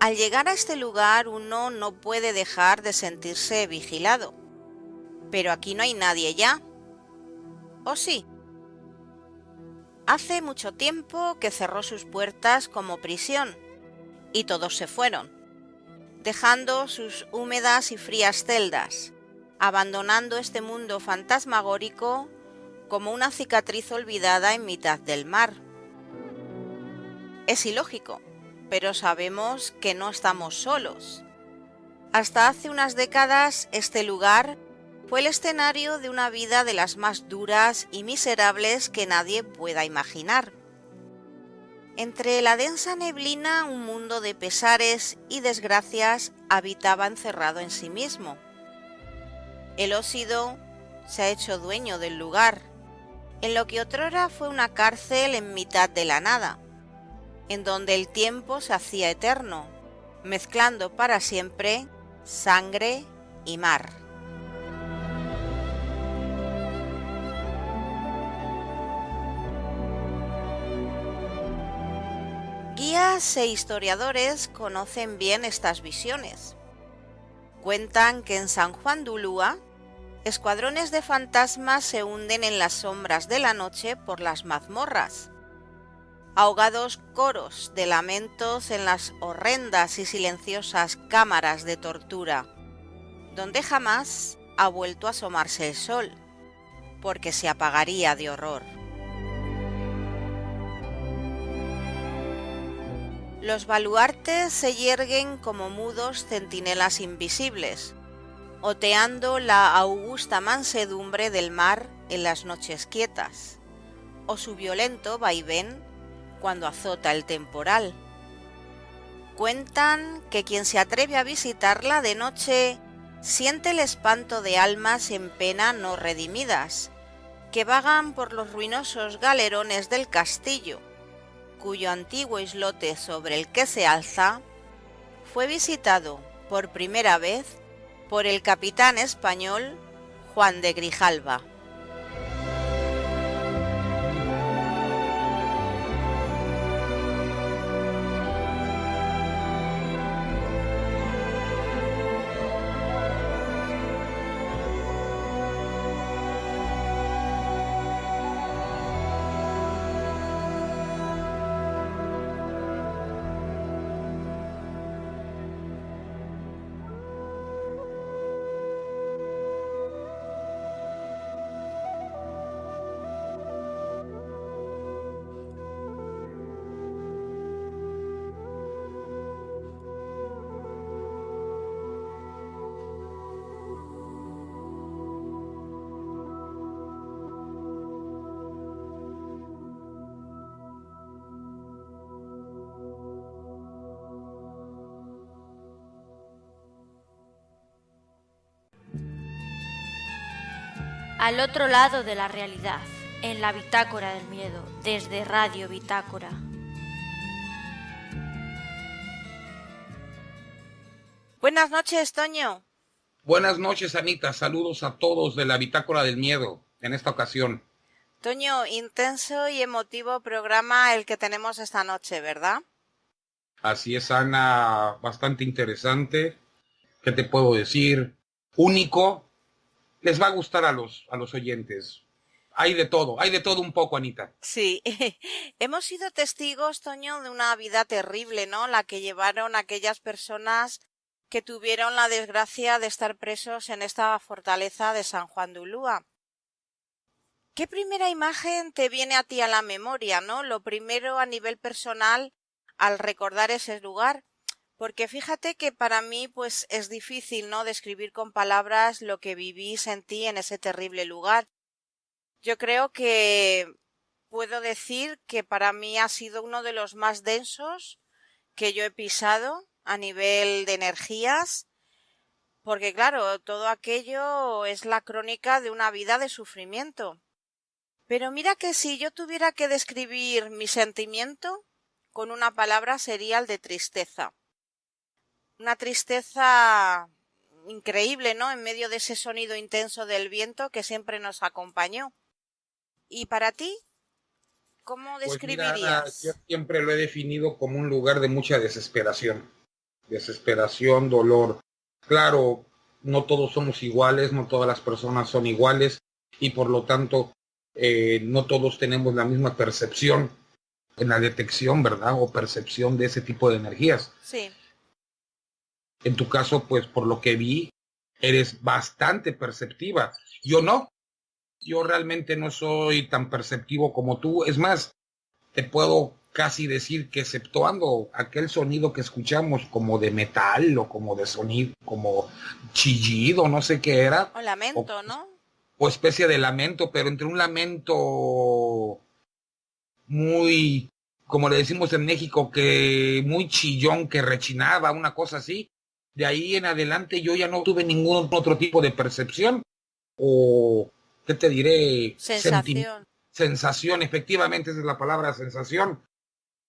Al llegar a este lugar uno no puede dejar de sentirse vigilado. Pero aquí no hay nadie ya. ¿O sí? Hace mucho tiempo que cerró sus puertas como prisión y todos se fueron, dejando sus húmedas y frías celdas, abandonando este mundo fantasmagórico como una cicatriz olvidada en mitad del mar. Es ilógico, pero sabemos que no estamos solos. Hasta hace unas décadas este lugar fue el escenario de una vida de las más duras y miserables que nadie pueda imaginar. Entre la densa neblina un mundo de pesares y desgracias habitaba encerrado en sí mismo. El Ósido se ha hecho dueño del lugar, en lo que otrora fue una cárcel en mitad de la nada, en donde el tiempo se hacía eterno, mezclando para siempre sangre y mar. Guías e historiadores conocen bien estas visiones. Cuentan que en San Juan de Ulúa, escuadrones de fantasmas se hunden en las sombras de la noche por las mazmorras. Ahogados coros de lamentos en las horrendas y silenciosas cámaras de tortura, donde jamás ha vuelto a asomarse el sol, porque se apagaría de horror. Los baluartes se yerguen como mudos centinelas invisibles, oteando la augusta mansedumbre del mar en las noches quietas, o su violento vaivén cuando azota el temporal. Cuentan que quien se atreve a visitarla de noche siente el espanto de almas en pena no redimidas, que vagan por los ruinosos galerones del castillo, cuyo antiguo islote sobre el que se alza fue visitado por primera vez por el capitán español Juan de Grijalva. Al otro lado de la realidad, en la Bitácora del Miedo, desde Radio Bitácora. Buenas noches, Toño. Buenas noches, Anita. Saludos a todos de la Bitácora del Miedo en esta ocasión. Toño, intenso y emotivo programa el que tenemos esta noche, ¿verdad? Así es, Ana, bastante interesante. ¿Qué te puedo decir? Único. Les va a gustar a los oyentes. Hay de todo un poco, Anita. Sí, hemos sido testigos, Toño, de una vida terrible, ¿no? La que llevaron aquellas personas que tuvieron la desgracia de estar presos en esta fortaleza de San Juan de Ulúa. ¿Qué primera imagen te viene a ti a la memoria, no? Lo primero a nivel personal al recordar ese lugar. Porque fíjate que para mí pues es difícil, ¿no?, describir con palabras lo que viví, sentí en ese terrible lugar. Yo creo que puedo decir que para mí ha sido uno de los más densos que yo he pisado a nivel de energías, porque claro, todo aquello es la crónica de una vida de sufrimiento. Pero mira que si yo tuviera que describir mi sentimiento con una palabra sería el de tristeza. Una tristeza increíble, ¿no?, en medio de ese sonido intenso del viento que siempre nos acompañó. ¿Y para ti? ¿Cómo Pues mira, Ana, describirías? yo siempre lo he definido como un lugar de mucha desesperación. desesperación, dolor. Claro, no todos somos iguales, no todas las personas son iguales y por lo tanto no todos tenemos la misma percepción en la detección, ¿verdad? O percepción de ese tipo de energías. Sí. En tu caso, pues por lo que vi, eres bastante perceptiva. Yo no. Yo realmente no soy tan perceptivo como tú. Es más, te puedo casi decir que exceptuando aquel sonido que escuchamos como de metal o como de sonido, como chillido, no sé qué era. O lamento, ¿no? O especie de lamento, pero entre un lamento muy, como le decimos en México, que muy chillón, que rechinaba, una cosa así. De ahí en adelante yo ya no tuve ningún otro tipo de percepción o, ¿qué te diré? Sensación. Sensación, efectivamente esa es la palabra, sensación.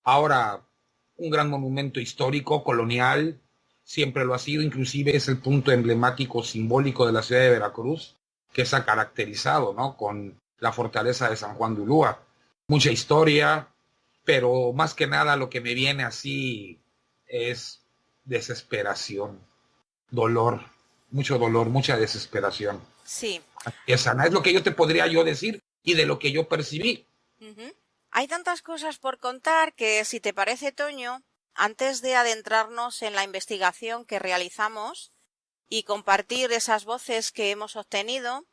Ahora, un gran monumento histórico, colonial, siempre lo ha sido, inclusive es el punto emblemático, simbólico de la ciudad de Veracruz, que se ha caracterizado, ¿no? Con la fortaleza de San Juan de Ulúa. Mucha historia, pero más que nada lo que me viene así es desesperación, dolor, mucha desesperación. Sí. Esa es lo que yo te podría yo decir y de lo que yo percibí. Uh-huh. Hay tantas cosas por contar que, si te parece, Toño, antes de adentrarnos en la investigación que realizamos y compartir esas voces que hemos obtenido,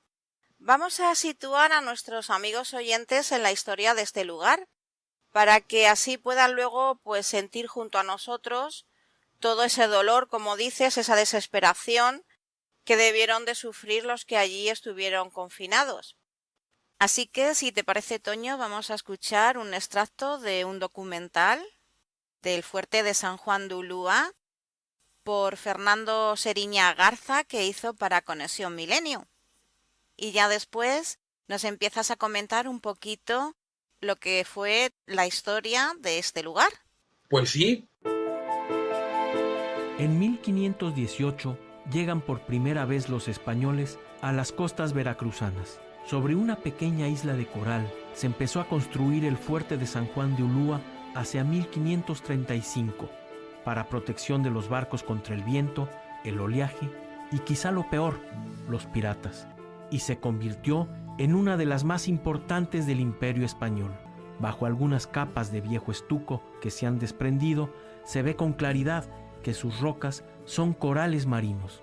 vamos a situar a nuestros amigos oyentes en la historia de este lugar, para que así puedan luego pues sentir junto a nosotros todo ese dolor, como dices, esa desesperación que debieron de sufrir los que allí estuvieron confinados. Así que, si te parece, Toño, vamos a escuchar un extracto de un documental del fuerte de San Juan de Ulúa por Fernando Seriña Garza, que hizo para Conexión Milenio. Y ya después nos empiezas a comentar un poquito lo que fue la historia de este lugar. Pues sí. En 1518 llegan por primera vez los españoles a las costas veracruzanas. Sobre una pequeña isla de coral se empezó a construir el fuerte de San Juan de Ulúa hacia 1535, para protección de los barcos contra el viento, el oleaje y quizá lo peor, los piratas, y se convirtió en una de las más importantes del Imperio Español. Bajo algunas capas de viejo estuco que se han desprendido, se ve con claridad que sus rocas son corales marinos.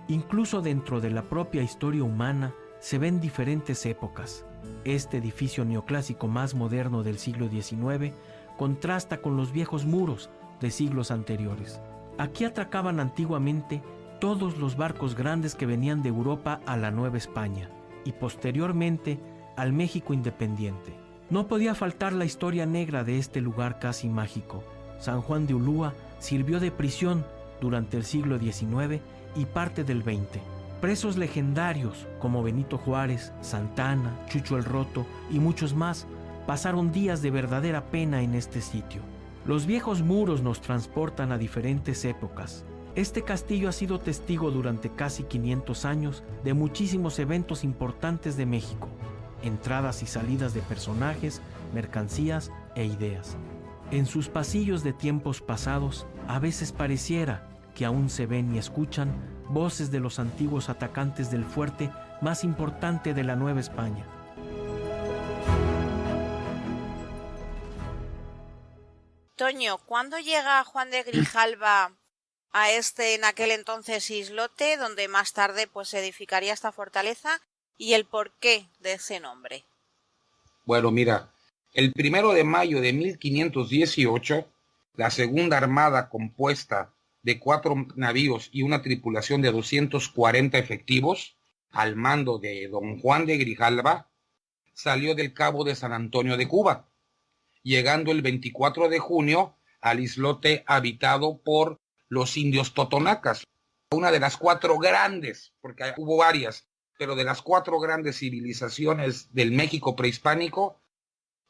Incluso dentro de la propia historia humana se ven diferentes épocas. Este edificio neoclásico más moderno del siglo XIX contrasta con los viejos muros de siglos anteriores. Aquí atracaban antiguamente todos los barcos grandes que venían de Europa a la Nueva España y posteriormente al México independiente. No podía faltar la historia negra de este lugar casi mágico. San Juan de Ulúa sirvió de prisión durante el siglo XIX y parte del XX. Presos legendarios como Benito Juárez, Santana, Chucho el Roto y muchos más pasaron días de verdadera pena en este sitio. Los viejos muros nos transportan a diferentes épocas. Este castillo ha sido testigo durante casi 500 años de muchísimos eventos importantes de México, entradas y salidas de personajes, mercancías e ideas. En sus pasillos de tiempos pasados, a veces pareciera que aún se ven y escuchan voces de los antiguos atacantes del fuerte más importante de la Nueva España. Toño, ¿cuándo llega Juan de Grijalva a en aquel entonces islote, donde más tarde pues se edificaría esta fortaleza, y el porqué de ese nombre? Bueno, mira, el 1 de mayo de 1518, la Segunda Armada, compuesta de 4 navíos y una tripulación de 240 efectivos, al mando de don Juan de Grijalva, salió del Cabo de San Antonio de Cuba, llegando el 24 de junio al islote habitado por los indios totonacas, una de las 4 grandes, porque hubo varias, pero de las 4 grandes civilizaciones del México prehispánico,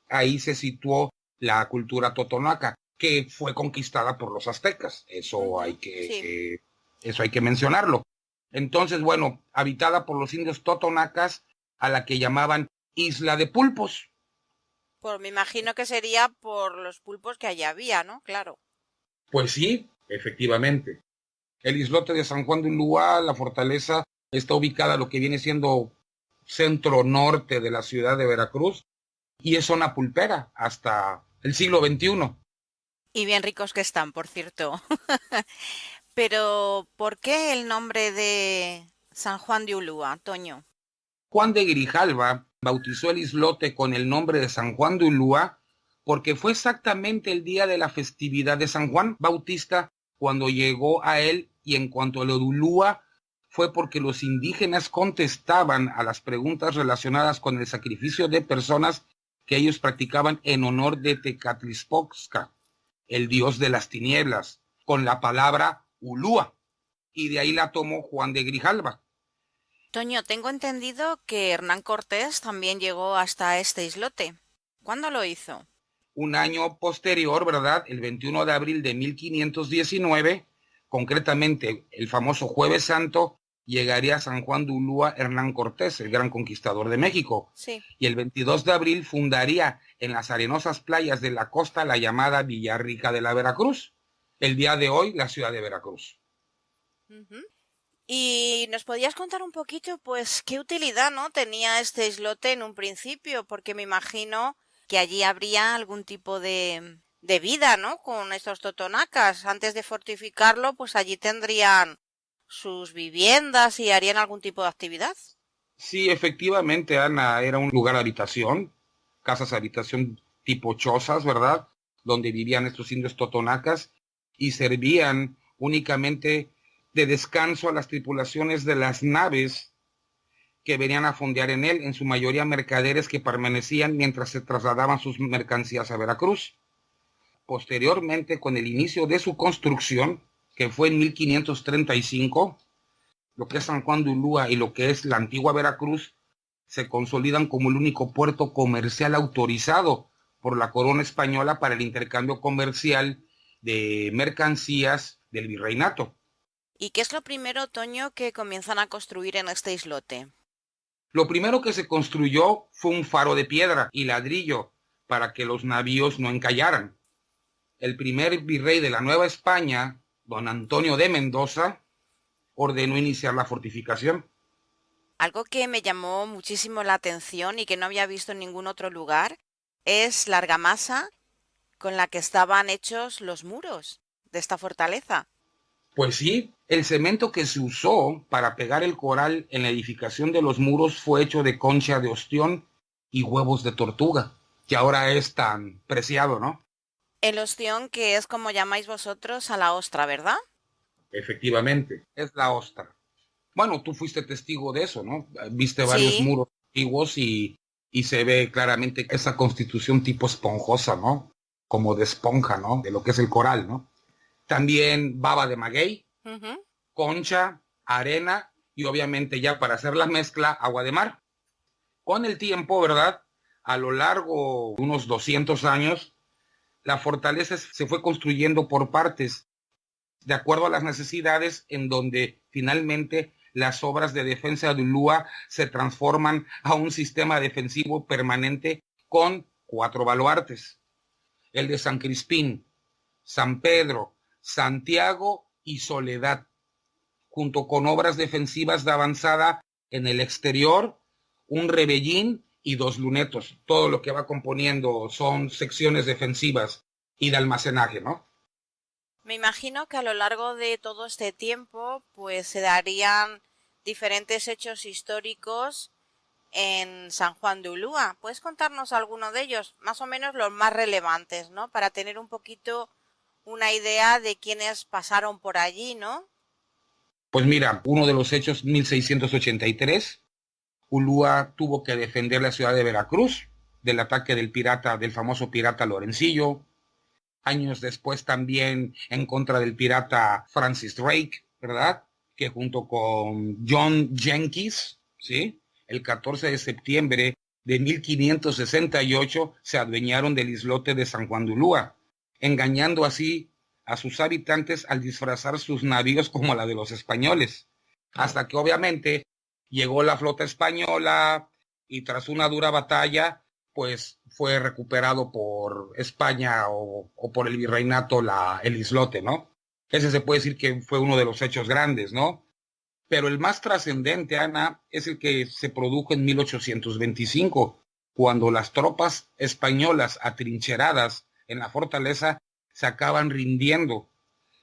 ahí se situó la cultura totonaca, que fue conquistada por los aztecas. Eso hay que mencionarlo. Entonces, bueno, habitada por los indios totonacas, a la que llamaban Isla de Pulpos. Pues me imagino que sería por los pulpos que allá había, ¿no? Claro. Pues sí, Efectivamente. El islote de San Juan de Ulúa, la fortaleza, está ubicada en lo que viene siendo centro norte de la ciudad de Veracruz y es zona pulpera hasta el siglo XXI. Y bien ricos que están, por cierto. Pero, ¿por qué el nombre de San Juan de Ulúa, Toño? Juan de Grijalva bautizó el islote con el nombre de San Juan de Ulúa porque fue exactamente el día de la festividad de San Juan Bautista cuando llegó a él, y en cuanto a lo de Ulúa, fue porque los indígenas contestaban a las preguntas relacionadas con el sacrificio de personas que ellos practicaban en honor de Tecatlipoca, el dios de las tinieblas, con la palabra Ulúa, y de ahí la tomó Juan de Grijalva. Toño, tengo entendido que Hernán Cortés también llegó hasta este islote. ¿Cuándo lo hizo? Un año posterior, ¿verdad? El 21 de abril de 1519, concretamente el famoso Jueves Santo, llegaría a San Juan de Ulúa Hernán Cortés, el gran conquistador de México. Sí. Y el 22 de abril fundaría en las arenosas playas de la costa la llamada Villarrica de la Veracruz, el día de hoy la ciudad de Veracruz. Uh-huh. ¿Y nos podías contar un poquito, pues, qué utilidad, ¿no?, tenía este islote en un principio? Porque me imagino que allí habría algún tipo de vida, ¿no?, con estos totonacas. Antes de fortificarlo, pues allí tendrían sus viviendas y harían algún tipo de actividad. Sí, efectivamente, Ana, era un lugar de habitación, casas habitación tipo chozas, ¿verdad?, donde vivían estos indios totonacas y servían únicamente de descanso a las tripulaciones de las naves que venían a fondear en él, en su mayoría mercaderes que permanecían mientras se trasladaban sus mercancías a Veracruz. Posteriormente, con el inicio de su construcción, que fue en 1535, lo que es San Juan de Ulúa y lo que es la antigua Veracruz se consolidan como el único puerto comercial autorizado por la corona española para el intercambio comercial de mercancías del virreinato. ¿Y qué es lo primero, Toño, que comienzan a construir en este islote? Lo primero que se construyó fue un faro de piedra y ladrillo para que los navíos no encallaran. El primer virrey de la Nueva España, don Antonio de Mendoza, ordenó iniciar la fortificación. Algo que me llamó muchísimo la atención y que no había visto en ningún otro lugar es la argamasa con la que estaban hechos los muros de esta fortaleza. Pues sí, el cemento que se usó para pegar el coral en la edificación de los muros fue hecho de concha de ostión y huevos de tortuga, que ahora es tan preciado, ¿no? El ostión, que es como llamáis vosotros a la ostra, ¿verdad? Efectivamente, es la ostra. Bueno, tú fuiste testigo de eso, ¿no? Viste varios muros antiguos y se ve claramente esa constitución tipo esponjosa, ¿no? Como de esponja, ¿no? De lo que es el coral, ¿no? También baba de maguey, concha, arena y obviamente ya para hacer la mezcla, agua de mar. Con el tiempo, ¿verdad? A lo largo de unos 200 años, la fortaleza se fue construyendo por partes, de acuerdo a las necesidades, en donde finalmente las obras de defensa de Ulúa se transforman a un sistema defensivo permanente con 4 baluartes: el de San Crispín, San Pedro, Santiago y Soledad, junto con obras defensivas de avanzada en el exterior, un rebellín y 2 lunetos. Todo lo que va componiendo son secciones defensivas y de almacenaje, ¿no? Me imagino que a lo largo de todo este tiempo, pues se darían diferentes hechos históricos en San Juan de Ulúa. ¿Puedes contarnos alguno de ellos? Más o menos los más relevantes, ¿no? Para tener un poquito una idea de quiénes pasaron por allí, ¿no? Pues mira, uno de los hechos, 1683, Ulúa tuvo que defender la ciudad de Veracruz del ataque del famoso pirata Lorencillo. Años después también en contra del pirata Francis Drake, ¿verdad? Que junto con John Jenkins, ¿sí?, el 14 de septiembre de 1568 se adueñaron del islote de San Juan de Ulúa, engañando así a sus habitantes al disfrazar sus navíos como la de los españoles, hasta que obviamente llegó la flota española y tras una dura batalla, pues fue recuperado por España o por el virreinato el islote, ¿no? Ese se puede decir que fue uno de los hechos grandes, ¿no? Pero el más trascendente, Ana, es el que se produjo en 1825, cuando las tropas españolas atrincheradas en la fortaleza se acaban rindiendo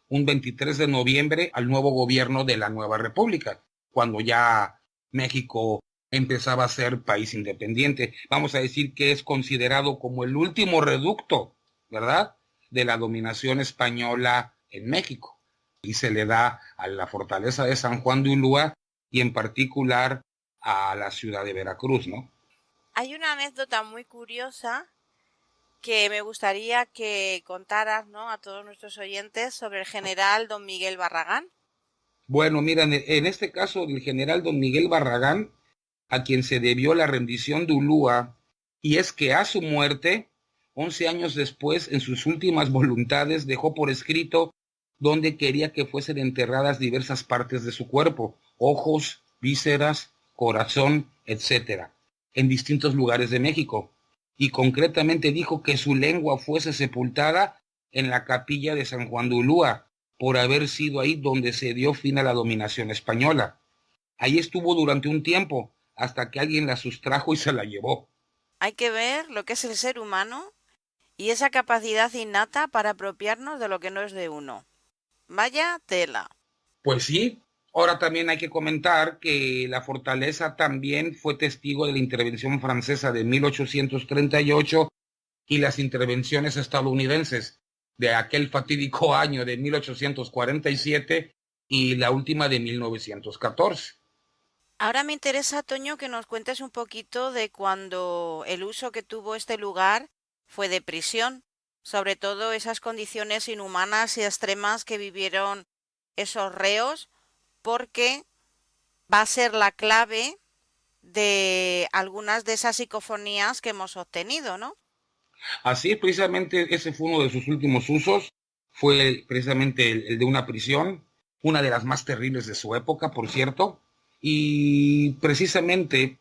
un 23 de noviembre al nuevo gobierno de la nueva república, cuando ya México empezaba a ser país independiente. Vamos a decir que es considerado como el último reducto, ¿verdad?, de la dominación española en México. Y se le da a la fortaleza de San Juan de Ulúa y en particular a la ciudad de Veracruz, ¿no? Hay una anécdota muy curiosa que me gustaría que contaras, ¿no?, a todos nuestros oyentes sobre el general don Miguel Barragán. Bueno, miren, en este caso del general don Miguel Barragán, a quien se debió la rendición de Ulúa, y es que a su muerte, 11 años después, en sus últimas voluntades, dejó por escrito donde quería que fuesen enterradas diversas partes de su cuerpo, ojos, vísceras, corazón, etcétera, en distintos lugares de México. Y concretamente dijo que su lengua fuese sepultada en la capilla de San Juan de Ulúa, por haber sido ahí donde se dio fin a la dominación española. Ahí estuvo durante un tiempo, hasta que alguien la sustrajo y se la llevó. Hay que ver lo que es el ser humano y esa capacidad innata para apropiarnos de lo que no es de uno. Vaya tela. Pues sí, ahora también hay que comentar que la fortaleza también fue testigo de la intervención francesa de 1838 y las intervenciones estadounidenses de aquel fatídico año de 1847 y la última de 1914. Ahora me interesa, Toño, que nos cuentes un poquito de cuando el uso que tuvo este lugar fue de prisión, sobre todo esas condiciones inhumanas y extremas que vivieron esos reos, porque va a ser la clave de algunas de esas psicofonías que hemos obtenido, ¿no? Así, precisamente, ese fue uno de sus últimos usos, fue precisamente el de una prisión, una de las más terribles de su época, por cierto, y precisamente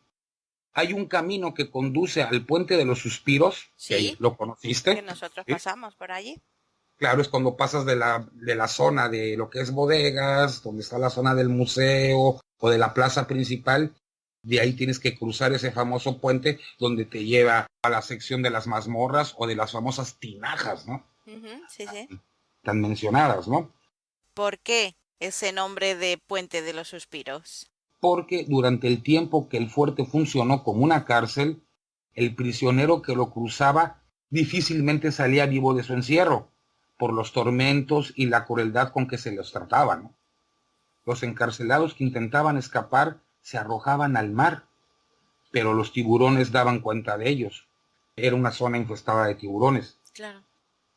hay un camino que conduce al Puente de los Suspiros, que ahí Sí, lo que conociste, nosotros ¿sí? pasamos por allí. Claro, es cuando pasas de la zona de lo que es bodegas, donde está la zona del museo o de la plaza principal, de ahí tienes que cruzar ese famoso puente donde te lleva a la sección de las mazmorras o de las famosas tinajas, ¿no? Sí, sí. Tan mencionadas, ¿no? ¿Por qué ese nombre de Puente de los Suspiros? Porque durante el tiempo que el fuerte funcionó como una cárcel, el prisionero que lo cruzaba difícilmente salía vivo de su encierro, por los tormentos y la crueldad con que se los trataba, ¿no? Los encarcelados que intentaban escapar se arrojaban al mar, pero los tiburones daban cuenta de ellos. Era una zona infestada de tiburones. Claro.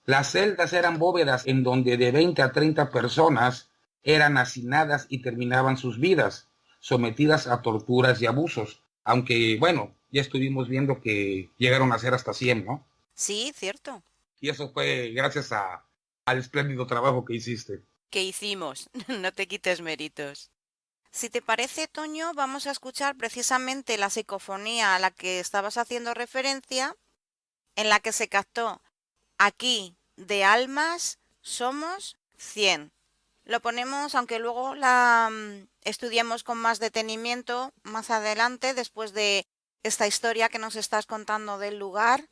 Las celdas eran bóvedas en donde de 20 a 30 personas eran hacinadas y terminaban sus vidas, sometidas a torturas y abusos. Aunque, bueno, ya estuvimos viendo que llegaron a ser hasta 100, ¿no? Sí, cierto. Y eso fue gracias al espléndido trabajo que hiciste. ¿Qué hicimos? No te quites méritos. Si te parece, Toño, vamos a escuchar precisamente la psicofonía a la que estabas haciendo referencia, en la que se captó aquí de almas somos 100. Lo ponemos, aunque luego la estudiemos con más detenimiento más adelante, después de esta historia que nos estás contando del lugar.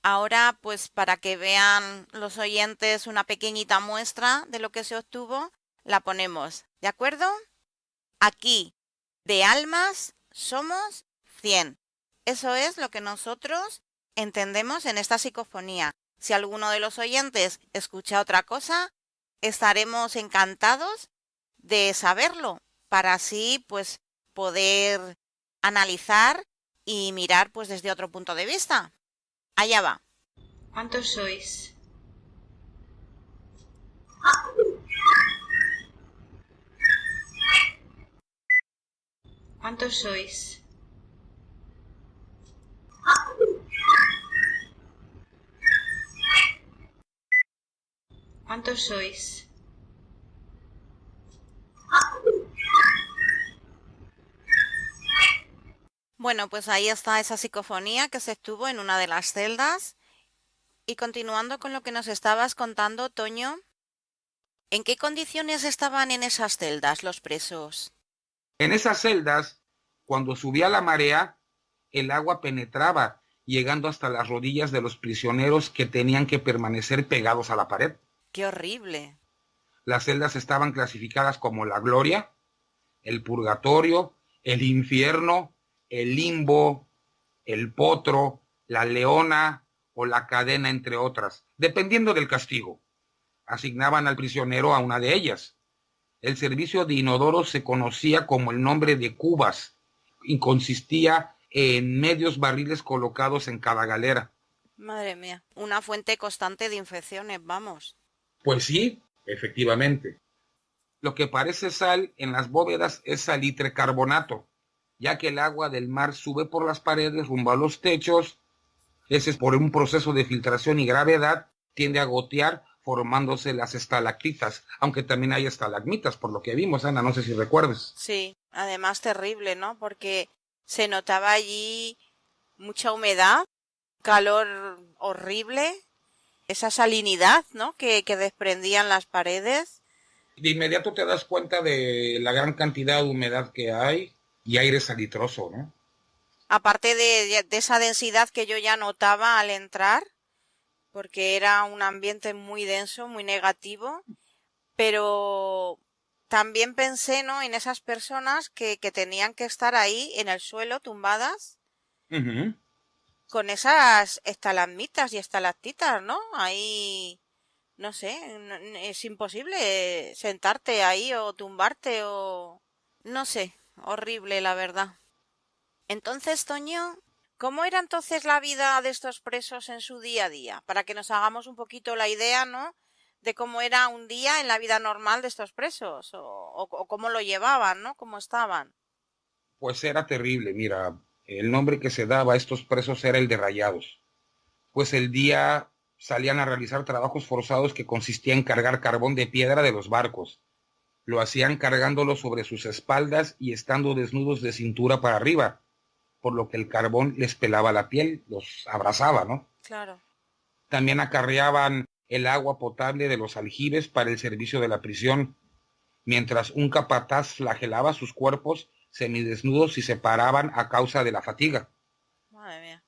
Ahora, pues para que vean los oyentes una pequeñita muestra de lo que se obtuvo, la ponemos, ¿de acuerdo? Aquí, de almas, somos 100. Eso es lo que nosotros entendemos en esta psicofonía. Si alguno de los oyentes escucha otra cosa, estaremos encantados de saberlo, para así, pues, poder analizar y mirar, pues, desde otro punto de vista. Allá va. ¿Cuántos sois? ¿Cuántos sois? ¿Cuántos sois? Bueno, pues ahí está esa psicofonía que se estuvo en una de las celdas. Y continuando con lo que nos estabas contando, Toño, ¿En qué condiciones estaban en esas celdas los presos? En esas celdas, cuando subía la marea, el agua penetraba, llegando hasta las rodillas de los prisioneros que tenían que permanecer pegados a la pared. ¡Qué horrible! Las celdas estaban clasificadas como la gloria, el purgatorio, el infierno, el limbo, el potro, la leona o la cadena, entre otras, dependiendo del castigo. Asignaban al prisionero a una de ellas. El servicio de inodoro se conocía como el nombre de cubas y consistía en medios barriles colocados en cada galera. Madre mía, una fuente constante de infecciones, vamos. Pues sí, efectivamente. Lo que parece sal en las bóvedas es salitre carbonato, ya que el agua del mar sube por las paredes rumbo a los techos. Ese es por un proceso de filtración y gravedad, tiende a gotear formándose las estalactitas, aunque también hay estalagmitas, por lo que vimos, Ana, no sé si recuerdes. Sí, además terrible, ¿no? Porque se notaba allí mucha humedad, calor horrible, esa salinidad, ¿no? Que desprendían las paredes. De inmediato te das cuenta de la gran cantidad de humedad que hay y aire salitroso, ¿no? Aparte de esa densidad que yo ya notaba al entrar, porque era un ambiente muy denso, muy negativo, pero también pensé, ¿no?, en esas personas que tenían que estar ahí en el suelo, tumbadas, Uh-huh. con esas estalagmitas y estalactitas, ¿no? Ahí, no sé, es imposible sentarte ahí o tumbarte o... no sé, horrible la verdad. Entonces, Toño, ¿cómo era entonces la vida de estos presos en su día a día? Para que nos hagamos un poquito la idea, ¿no?, de cómo era un día en la vida normal de estos presos, o cómo lo llevaban, ¿no?, cómo estaban. Pues era terrible, mira, el nombre que se daba a estos presos era el de rayados, pues el día salían a realizar trabajos forzados que consistía en cargar carbón de piedra de los barcos. Lo hacían cargándolo sobre sus espaldas y estando desnudos de cintura para arriba, por lo que el carbón les pelaba la piel, los abrasaba, ¿no? Claro. También acarreaban el agua potable de los aljibes para el servicio de la prisión, mientras un capataz flagelaba sus cuerpos semidesnudos y se paraban a causa de la fatiga. Madre mía.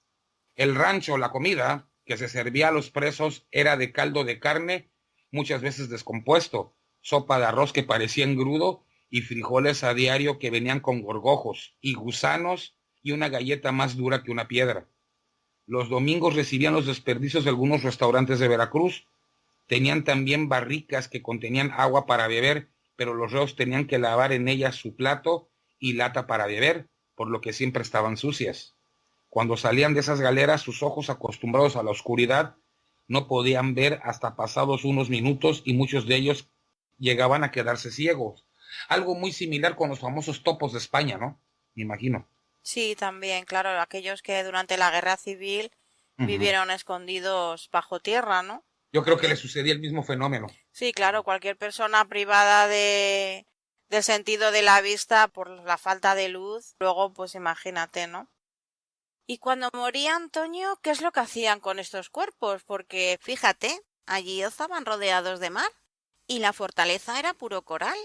El rancho, la comida que se servía a los presos era de caldo de carne, muchas veces descompuesto, sopa de arroz que parecía engrudo y frijoles a diario que venían con gorgojos y gusanos y una galleta más dura que una piedra. Los domingos recibían los desperdicios de algunos restaurantes de Veracruz. Tenían también barricas que contenían agua para beber, pero los reos tenían que lavar en ellas su plato y lata para beber, por lo que siempre estaban sucias. Cuando salían de esas galeras, sus ojos acostumbrados a la oscuridad no podían ver hasta pasados unos minutos y muchos de ellos llegaban a quedarse ciegos. Algo muy similar con los famosos topos de España, ¿no? Me imagino. Sí, también, claro, aquellos que durante la guerra civil vivieron escondidos bajo tierra, ¿no? Yo creo que le sucedía el mismo fenómeno. Sí, claro, cualquier persona privada del sentido de la vista por la falta de luz, luego pues imagínate, ¿no? Y cuando moría Antonio, ¿qué es lo que hacían con estos cuerpos? Porque fíjate, allí estaban rodeados de mar y la fortaleza era puro coral.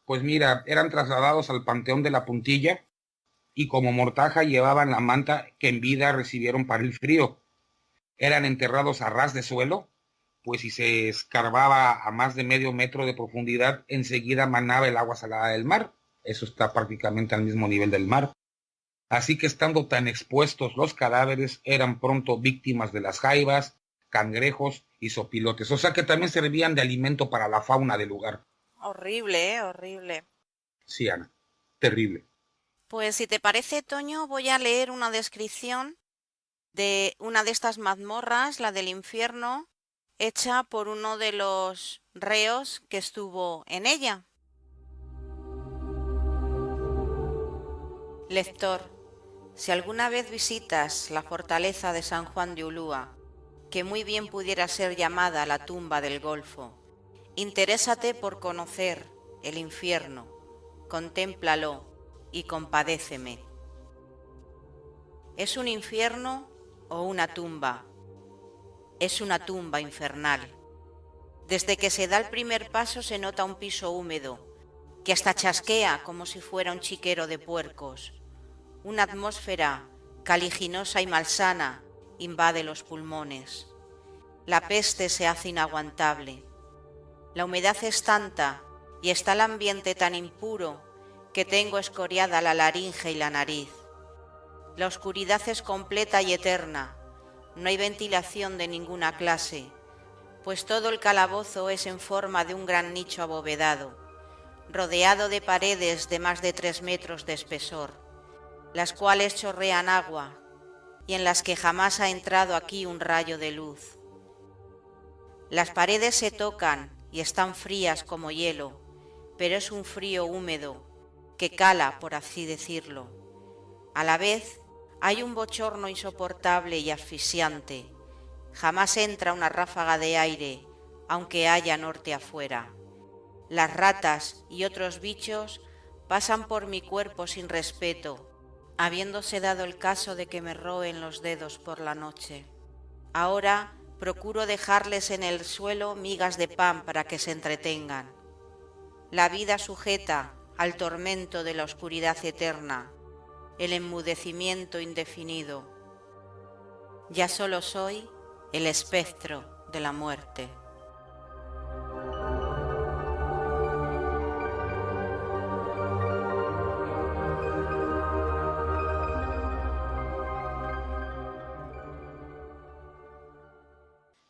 Pues mira, eran trasladados al Panteón de la Puntilla y como mortaja llevaban la manta que en vida recibieron para el frío. Eran enterrados a ras de suelo, pues si se escarbaba a más de medio metro de profundidad, enseguida manaba el agua salada del mar. Eso está prácticamente al mismo nivel del mar. Así que estando tan expuestos los cadáveres, eran pronto víctimas de las jaivas, cangrejos y sopilotes. O sea que también servían de alimento para la fauna del lugar. Horrible, horrible. Sí, Ana, terrible. Pues si te parece, Toño, voy a leer una descripción de una de estas mazmorras, la del infierno, hecha por uno de los reos que estuvo en ella. Lector, si alguna vez visitas la fortaleza de San Juan de Ulúa, que muy bien pudiera ser llamada la tumba del Golfo, interésate por conocer el infierno, contémplalo y compadéceme. ¿Es un infierno o una tumba? Es una tumba infernal. Desde que se da el primer paso se nota un piso húmedo, que hasta chasquea como si fuera un chiquero de puercos. Una atmósfera caliginosa y malsana invade los pulmones. La peste se hace inaguantable. La humedad es tanta y está el ambiente tan impuro que tengo escoriada la laringe y la nariz. La oscuridad es completa y eterna. No hay ventilación de ninguna clase, pues todo el calabozo es en forma de un gran nicho abovedado, rodeado de paredes de más de 3 metros de espesor, las cuales chorrean agua y en las que jamás ha entrado aquí un rayo de luz. Las paredes se tocan y están frías como hielo, pero es un frío húmedo que cala, por así decirlo. A la vez, hay un bochorno insoportable y asfixiante. Jamás entra una ráfaga de aire, aunque haya norte afuera. Las ratas y otros bichos pasan por mi cuerpo sin respeto, habiéndose dado el caso de que me roen los dedos por la noche. Ahora procuro dejarles en el suelo migas de pan para que se entretengan. La vida sujeta al tormento de la oscuridad eterna, el enmudecimiento indefinido. Ya solo soy el espectro de la muerte.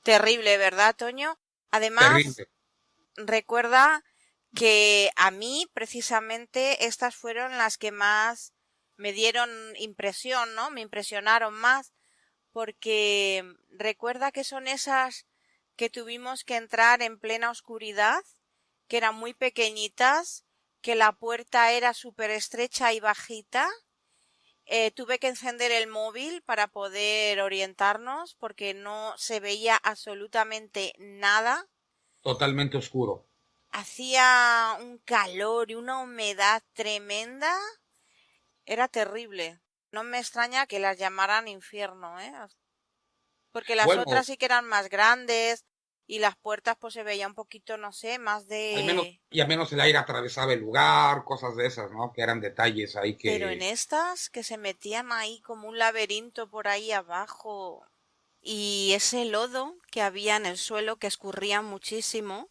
Terrible, ¿verdad, Toño? Además, Terrible. recuerda que a mí precisamente estas fueron las que más me dieron impresión, ¿no? Me impresionaron más, porque recuerda que son esas que tuvimos que entrar en plena oscuridad, que eran muy pequeñitas, que la puerta era súper estrecha y bajita. Tuve que encender el móvil para poder orientarnos porque no se veía absolutamente nada. Totalmente oscuro. Hacía un calor y una humedad tremenda. Era terrible. No me extraña que las llamaran infierno, ¿eh? Porque las Bueno, otras sí que eran más grandes y las puertas pues se veía un poquito, no sé, más al menos el aire atravesaba el lugar, cosas de esas, ¿no? Que eran detalles ahí Pero en que... estas que se metían ahí como un laberinto por ahí abajo y ese lodo que había en el suelo que escurría muchísimo,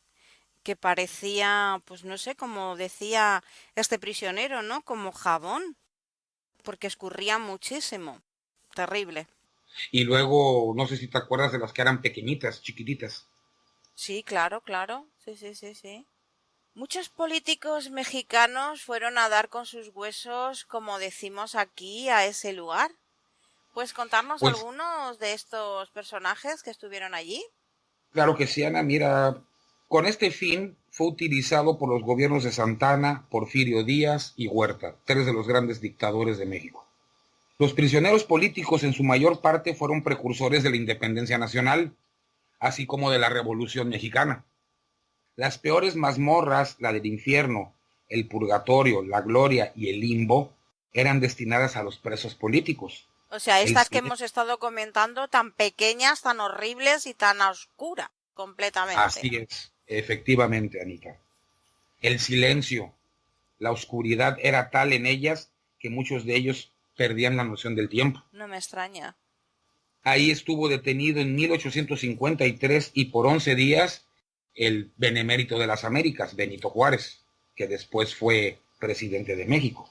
que parecía, pues no sé, como decía este prisionero, ¿no? Como jabón, porque escurría muchísimo. Terrible. Y luego, no sé si te acuerdas de las que eran pequeñitas, chiquititas. Sí, claro, claro. Sí. Muchos políticos mexicanos fueron a dar con sus huesos, como decimos aquí, a ese lugar. ¿Puedes contarnos Pues algunos de estos personajes que estuvieron allí? claro que sí, Ana, mira, con este fin fue utilizado por los gobiernos de Santana, Porfirio Díaz y Huerta, 3 de los grandes dictadores de México. Los prisioneros políticos en su mayor parte fueron precursores de la independencia nacional, así como de la Revolución Mexicana. Las peores mazmorras, la del infierno, el purgatorio, la gloria y el limbo, eran destinadas a los presos políticos. O sea, El estas que cine- hemos estado comentando, tan pequeñas, tan horribles y tan oscuras, completamente. Así es, efectivamente, Anita. El silencio, la oscuridad era tal en ellas que muchos de ellos perdían la noción del tiempo. No me extraña. Ahí estuvo detenido en 1853 y por 11 días el benemérito de las Américas, Benito Juárez, que después fue presidente de México.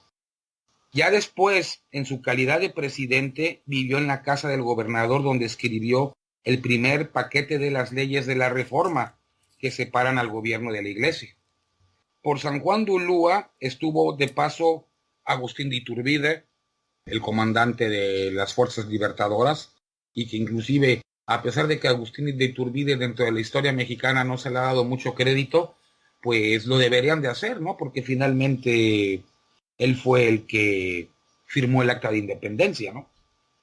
Ya después, en su calidad de presidente, vivió en la casa del gobernador donde escribió el primer paquete de las leyes de la Reforma que separan al gobierno de la iglesia. Por San Juan de Ulúa estuvo de paso Agustín de Iturbide, el comandante de las Fuerzas Libertadoras, y que inclusive, a pesar de que Agustín de Iturbide dentro de la historia mexicana no se le ha dado mucho crédito, pues lo deberían de hacer, ¿no? Porque finalmente él fue el que firmó el acta de independencia, ¿no?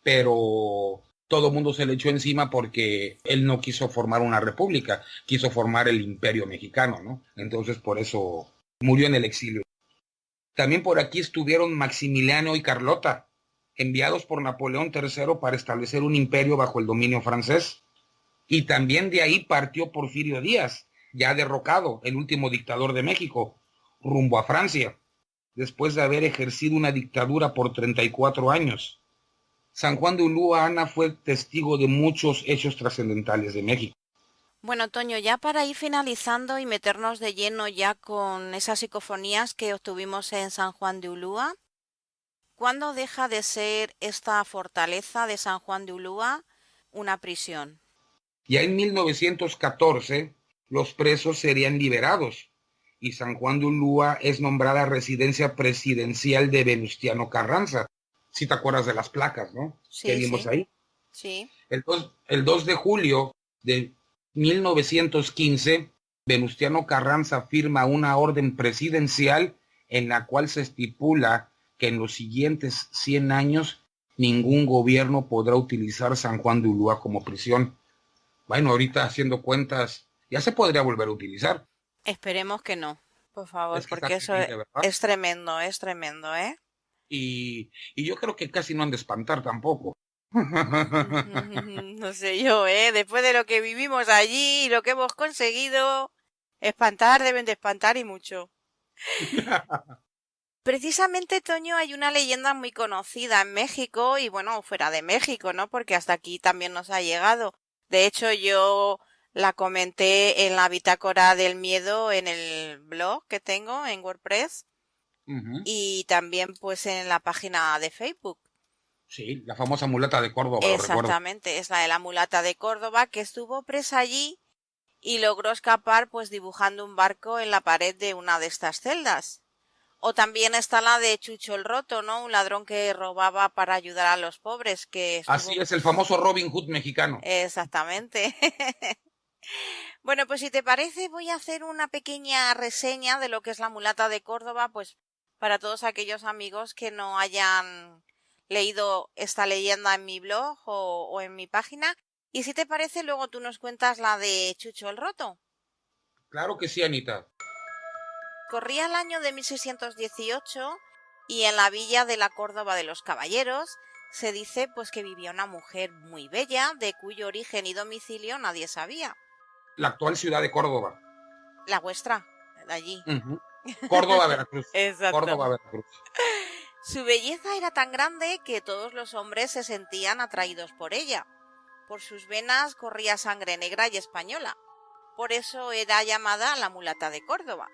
Pero todo el mundo se le echó encima porque él no quiso formar una república, quiso formar el imperio mexicano, ¿no? Entonces por eso murió en el exilio. También por aquí estuvieron Maximiliano y Carlota, enviados por Napoleón III para establecer un imperio bajo el dominio francés. Y también de ahí partió Porfirio Díaz, ya derrocado, el último dictador de México, rumbo a Francia, después de haber ejercido una dictadura por 34 años. San Juan de Ulúa, Ana, fue testigo de muchos hechos trascendentales de México. Bueno, Toño, ya para ir finalizando y meternos de lleno ya con esas psicofonías que obtuvimos en San Juan de Ulúa, ¿cuándo deja de ser esta fortaleza de San Juan de Ulúa una prisión? Ya en 1914, los presos serían liberados y San Juan de Ulúa es nombrada residencia presidencial de Venustiano Carranza. Si te acuerdas de las placas, ¿no? Sí, que vimos sí. ahí. Sí. El 2 de julio de 1915, Venustiano Carranza firma una orden presidencial en la cual se estipula que en los siguientes 100 años ningún gobierno podrá utilizar San Juan de Ulúa como prisión. Bueno, ahorita haciendo cuentas, ya se podría volver a utilizar. Esperemos que no, por favor, Es que porque está eso terrible, ¿verdad? es tremendo, ¿eh? Y yo creo que casi no han de espantar tampoco. No sé yo, ¿eh? Después de lo que vivimos allí y lo que hemos conseguido, espantar deben de espantar y mucho. Precisamente, Toño, hay una leyenda muy conocida en México y bueno, fuera de México, ¿no? Porque hasta aquí también nos ha llegado. De hecho, yo la comenté en la bitácora del miedo en el blog que tengo en WordPress y también pues en la página de Facebook. Sí, la famosa mulata de Córdoba, lo recuerdo. Exactamente, es la de la mulata de Córdoba que estuvo presa allí y logró escapar pues dibujando un barco en la pared de una de estas celdas. O también está la de Chucho el Roto, ¿no? Un ladrón que robaba para ayudar a los pobres. Así es, el famoso Robin Hood mexicano. Exactamente. Bueno, pues si te parece voy a hacer una pequeña reseña de lo que es la mulata de Córdoba, pues para todos aquellos amigos que no hayan leído esta leyenda en mi blog o en mi página. Y si te parece, luego tú nos cuentas la de Chucho el Roto. Claro que sí, Anita. Corría el año de 1618 y en la villa de la Córdoba de los Caballeros se dice pues que vivía una mujer muy bella de cuyo origen y domicilio nadie sabía. La actual ciudad de Córdoba. La vuestra, de allí. Córdoba, Veracruz. Exacto. Córdoba, Veracruz. Su belleza era tan grande que todos los hombres se sentían atraídos por ella. Por sus venas corría sangre negra y española. Por eso era llamada la mulata de Córdoba.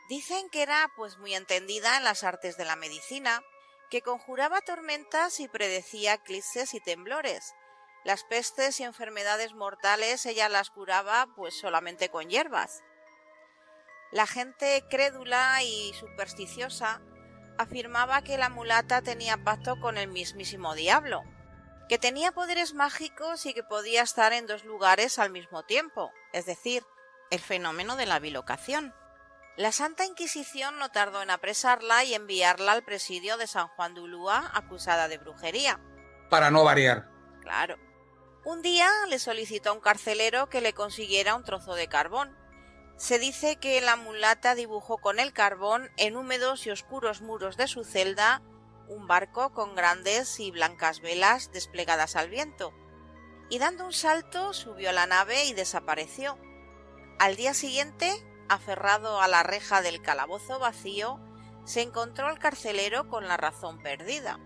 Dicen que era pues muy entendida en las artes de la medicina, que conjuraba tormentas y predecía eclipses y temblores. Las pestes y enfermedades mortales ella las curaba pues solamente con hierbas. La gente crédula y supersticiosa afirmaba que la mulata tenía pacto con el mismísimo diablo, que tenía poderes mágicos y que podía estar en dos lugares al mismo tiempo, es decir, el fenómeno de la bilocación. La Santa Inquisición no tardó en apresarla y enviarla al presidio de San Juan de Ulúa acusada de brujería. Para no variar. Claro. Un día le solicitó a un carcelero que le consiguiera un trozo de carbón. Se dice que la mulata dibujó con el carbón en húmedos y oscuros muros de su celda un barco con grandes y blancas velas desplegadas al viento, y dando un salto subió a la nave y desapareció. Al día siguiente, aferrado a la reja del calabozo vacío, se encontró al carcelero con la razón perdida.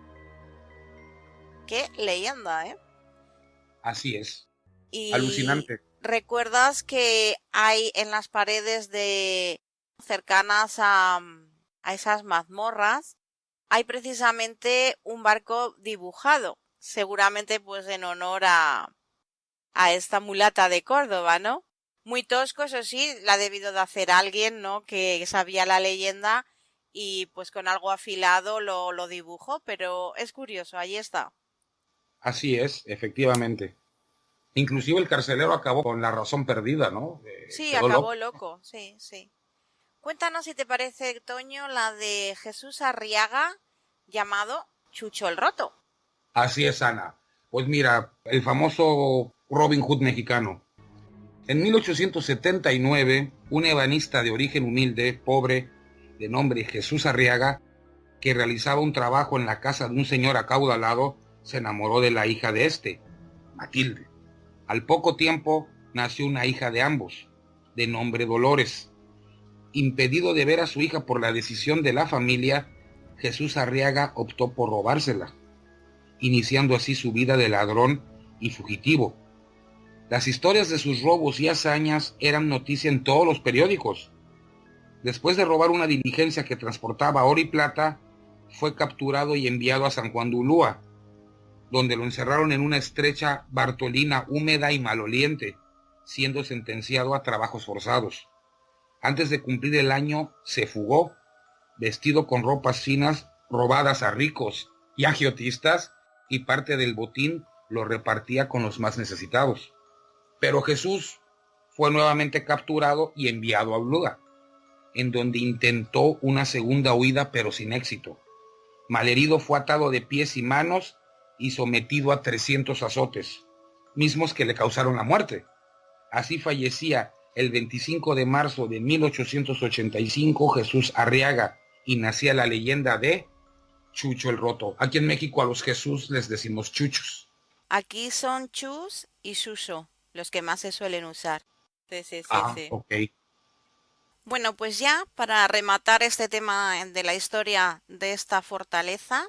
¡Qué leyenda, eh! Así es. Y alucinante. ¿Recuerdas que hay en las paredes cercanas a esas mazmorras, hay precisamente un barco dibujado? Seguramente pues en honor a esta mulata de Córdoba, ¿no? Muy tosco, eso sí, la ha debido de hacer alguien, ¿no? Que sabía la leyenda y pues con algo afilado lo dibujó, pero es curioso, ahí está. Así es, efectivamente. Inclusive el carcelero acabó con la razón perdida, ¿no? Sí, acabó loco, sí, sí. Cuéntanos si te parece, Toño, la de Jesús Arriaga, llamado Chucho el Roto. Así es, Ana. Pues mira, el famoso Robin Hood mexicano. En 1879, un ebanista de origen humilde, pobre, de nombre Jesús Arriaga, que realizaba un trabajo en la casa de un señor acaudalado, se enamoró de la hija de este, Matilde. Al poco tiempo nació una hija de ambos, de nombre Dolores. Impedido de ver a su hija por la decisión de la familia, Jesús Arriaga optó por robársela, iniciando así su vida de ladrón y fugitivo. Las historias de sus robos y hazañas eran noticia en todos los periódicos. Después de robar una diligencia que transportaba oro y plata, fue capturado y enviado a San Juan de Ulúa, donde lo encerraron en una estrecha bartolina húmeda y maloliente, siendo sentenciado a trabajos forzados. Antes de cumplir el año, se fugó, vestido con ropas finas robadas a ricos y agiotistas, y parte del botín lo repartía con los más necesitados. Pero Jesús fue nuevamente capturado y enviado a Ulúa, en donde intentó una segunda huida pero sin éxito. Malherido, fue atado de pies y manos y sometido a 300 azotes, mismos que le causaron la muerte. Así fallecía el 25 de marzo de 1885 Jesús Arriaga, y nacía la leyenda de Chucho el Roto. Aquí en México a los Jesús les decimos chuchos. Aquí son Chus y Suso los que más se suelen usar. Sí. Ok. Bueno, pues ya para rematar este tema de la historia de esta fortaleza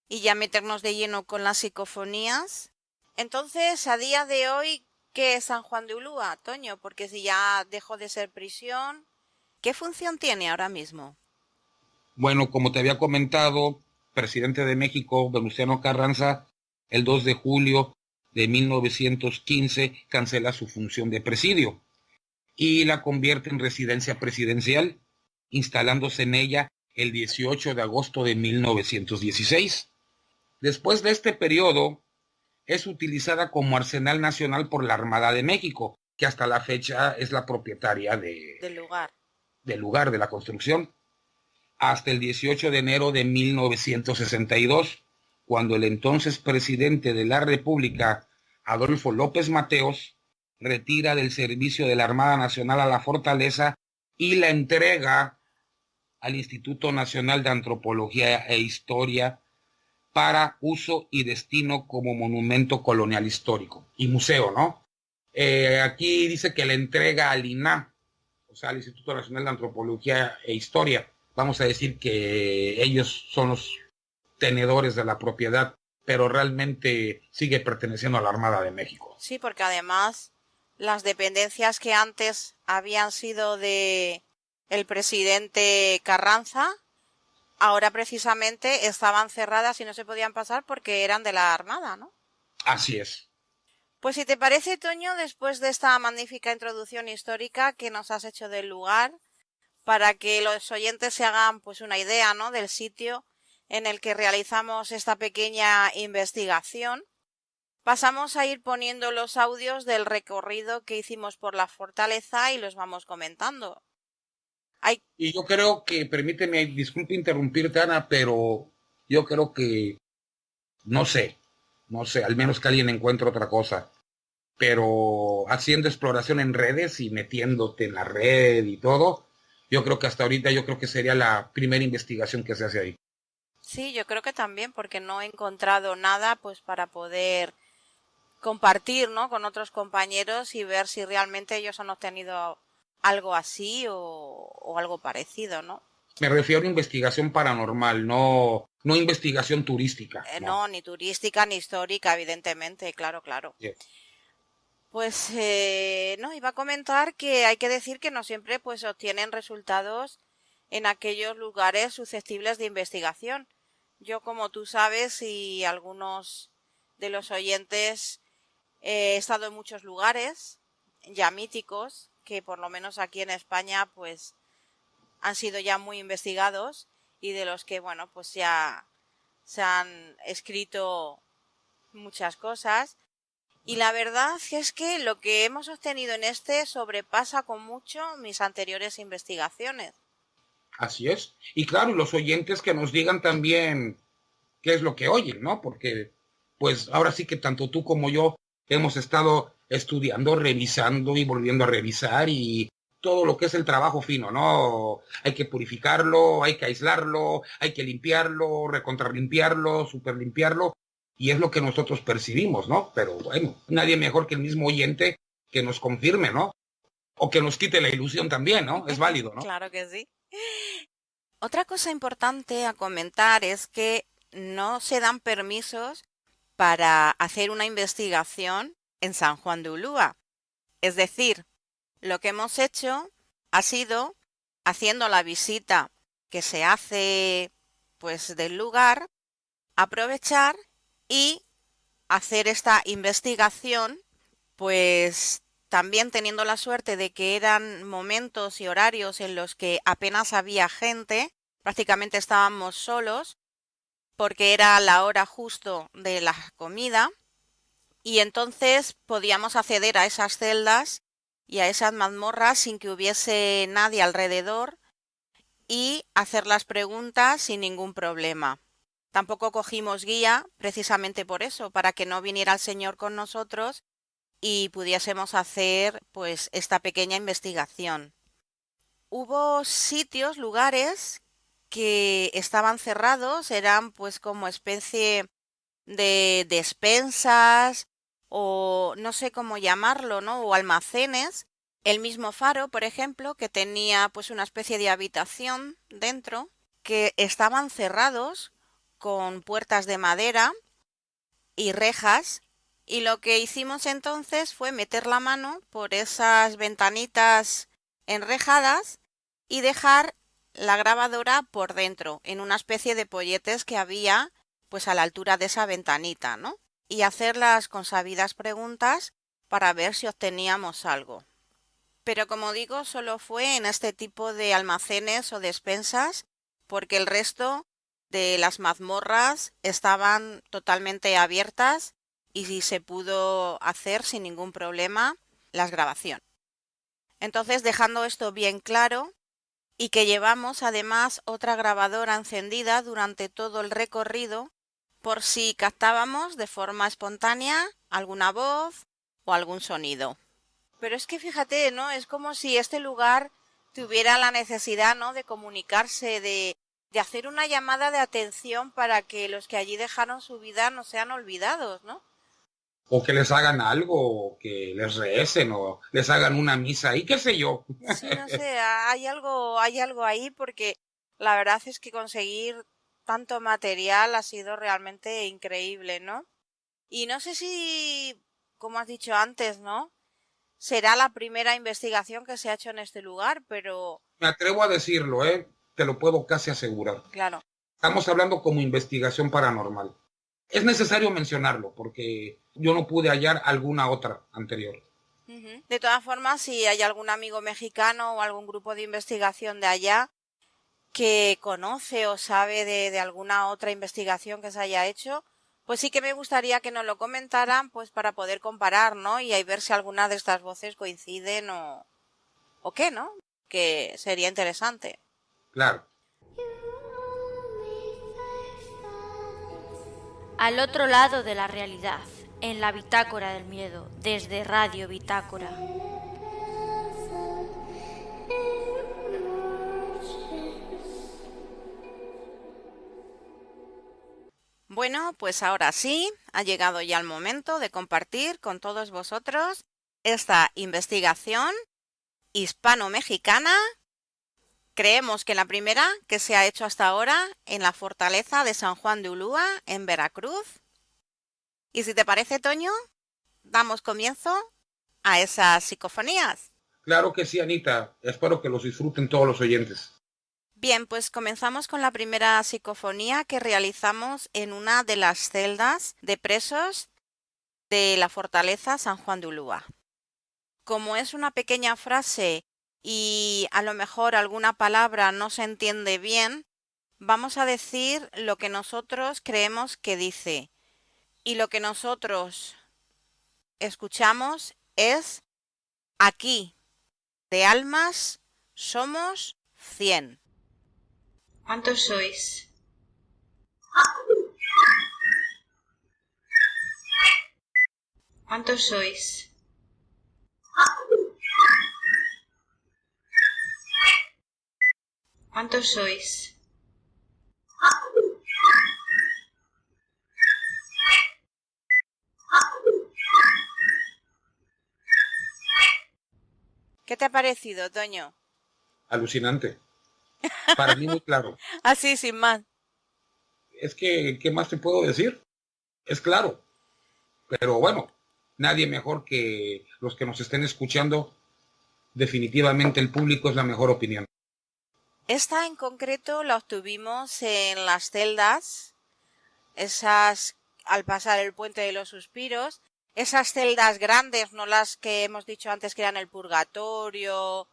y ya meternos de lleno con las psicofonías. Entonces, a día de hoy, ¿qué es San Juan de Ulúa, Toño? Porque si ya dejó de ser prisión, ¿qué función tiene ahora mismo? Bueno, como te había comentado, presidente de México, Venustiano Carranza, el 2 de julio de 1915 cancela su función de presidio y la convierte en residencia presidencial, instalándose en ella el 18 de agosto de 1916. Después de este periodo, es utilizada como arsenal nacional por la Armada de México, que hasta la fecha es la propietaria del lugar de la construcción, hasta el 18 de enero de 1962, cuando el entonces presidente de la República, Adolfo López Mateos, retira del servicio de la Armada Nacional a la fortaleza y la entrega al Instituto Nacional de Antropología e Historia para uso y destino como monumento colonial histórico y museo, ¿no? Aquí dice que la entrega al INAH, o sea, al Instituto Nacional de Antropología e Historia. Vamos a decir que ellos son los tenedores de la propiedad, pero realmente sigue perteneciendo a la Armada de México. Sí, porque además las dependencias que antes habían sido de el presidente Carranza, ahora precisamente estaban cerradas y no se podían pasar porque eran de la Armada, ¿no? Así es. Pues si te parece, Toño, después de esta magnífica introducción histórica que nos has hecho del lugar, para que los oyentes se hagan pues una idea, ¿no?, del sitio en el que realizamos esta pequeña investigación, pasamos a ir poniendo los audios del recorrido que hicimos por la fortaleza y los vamos comentando. Y yo creo que, permíteme, disculpe interrumpirte, Ana, pero yo creo que, no sé, al menos que alguien encuentre otra cosa, pero haciendo exploración en redes y metiéndote en la red y todo, yo creo que hasta ahorita sería la primera investigación que se hace ahí. Sí, yo creo que también, porque no he encontrado nada pues para poder compartir, ¿no?, con otros compañeros y ver si realmente ellos han obtenido algo así o algo parecido, ¿no? Me refiero a investigación paranormal, no investigación turística. No, ni turística ni histórica, evidentemente, claro. Yes. Pues no, iba a comentar que hay que decir que no siempre pues obtienen resultados en aquellos lugares susceptibles de investigación. Yo, como tú sabes, y algunos de los oyentes, he estado en muchos lugares ya míticos, que por lo menos aquí en España pues han sido ya muy investigados y de los que, bueno, pues ya se han escrito muchas cosas. Y la verdad es que lo que hemos obtenido en este sobrepasa con mucho mis anteriores investigaciones. Así es. Y claro, los oyentes que nos digan también qué es lo que oyen, ¿no? Porque, pues, ahora sí que tanto tú como yo hemos estado estudiando, revisando y volviendo a revisar, y todo lo que es el trabajo fino, ¿no? Hay que purificarlo, hay que aislarlo, hay que limpiarlo, recontralimpiarlo, superlimpiarlo, y es lo que nosotros percibimos, ¿no? Pero bueno, nadie mejor que el mismo oyente que nos confirme, ¿no? O que nos quite la ilusión también, ¿no? Es válido, ¿no? Claro que sí. Otra cosa importante a comentar es que no se dan permisos para hacer una investigación en San Juan de Ulúa. Es decir, lo que hemos hecho ha sido, haciendo la visita que se hace pues del lugar, aprovechar y hacer esta investigación, pues también teniendo la suerte de que eran momentos y horarios en los que apenas había gente, prácticamente estábamos solos, porque era la hora justo de la comida, y entonces podíamos acceder a esas celdas y a esas mazmorras sin que hubiese nadie alrededor y hacer las preguntas sin ningún problema. Tampoco cogimos guía precisamente por eso, para que no viniera el señor con nosotros y pudiésemos hacer pues esta pequeña investigación. Hubo sitios, lugares que estaban cerrados, eran pues como especie de despensas o no sé cómo llamarlo, ¿no? O almacenes. El mismo faro, por ejemplo, que tenía pues una especie de habitación dentro, que estaban cerrados con puertas de madera y rejas, y lo que hicimos entonces fue meter la mano por esas ventanitas enrejadas y dejar la grabadora por dentro, en una especie de polletes que había pues a la altura de esa ventanita, ¿no? Y hacer las consabidas preguntas para ver si obteníamos algo. Pero como digo, solo fue en este tipo de almacenes o despensas, porque el resto de las mazmorras estaban totalmente abiertas y se pudo hacer sin ningún problema las grabaciones. Entonces, dejando esto bien claro y que llevamos además otra grabadora encendida durante todo el recorrido por si captábamos de forma espontánea alguna voz o algún sonido. Pero es que fíjate, ¿no? Es como si este lugar tuviera la necesidad, ¿no? De comunicarse, de hacer una llamada de atención para que los que allí dejaron su vida no sean olvidados, ¿no? O que les hagan algo, o que les recen, o les hagan una misa y qué sé yo. Sí, no sé, hay algo ahí porque la verdad es que conseguir tanto material ha sido realmente increíble, ¿no? Y no sé si, como has dicho antes, ¿no? Será la primera investigación que se ha hecho en este lugar, pero Me atrevo a decirlo, ¿eh? Te lo puedo casi asegurar. claro. Estamos hablando como investigación paranormal. Es necesario mencionarlo porque yo no pude hallar alguna otra anterior. Ujú. De todas formas, si hay algún amigo mexicano o algún grupo de investigación de allá que conoce o sabe de alguna otra investigación que se haya hecho, pues sí que me gustaría que nos lo comentaran, pues para poder comparar, ¿no? Y ahí ver si alguna de estas voces coinciden o qué, ¿no? Que sería interesante. Claro. Al otro lado de la realidad, en la bitácora del miedo, desde Radio Bitácora. Bueno, pues ahora sí, ha llegado ya el momento de compartir con todos vosotros esta investigación hispano-mexicana. Creemos que la primera que se ha hecho hasta ahora en la fortaleza de San Juan de Ulúa, en Veracruz. Y si te parece, Toño, damos comienzo a esas psicofonías. Claro que sí, Anita. Espero que los disfruten todos los oyentes. Bien, pues comenzamos con la primera psicofonía que realizamos en una de las celdas de presos de la fortaleza San Juan de Ulúa. Como es una pequeña frase y a lo mejor alguna palabra no se entiende bien, vamos a decir lo que nosotros creemos que dice. Y lo que nosotros escuchamos es: aquí de almas somos 100. ¿Cuántos sois? ¿Cuántos sois? ¿Cuántos sois? ¿Qué te ha parecido, Toño? Alucinante. Para mí muy claro. Así, sin más. Es que, ¿qué más te puedo decir? Es claro. Pero bueno, nadie mejor que los que nos estén escuchando. Definitivamente el público es la mejor opinión. Esta en concreto la obtuvimos en las celdas, esas al pasar el puente de los suspiros, esas celdas grandes, no las que hemos dicho antes que eran el purgatorio,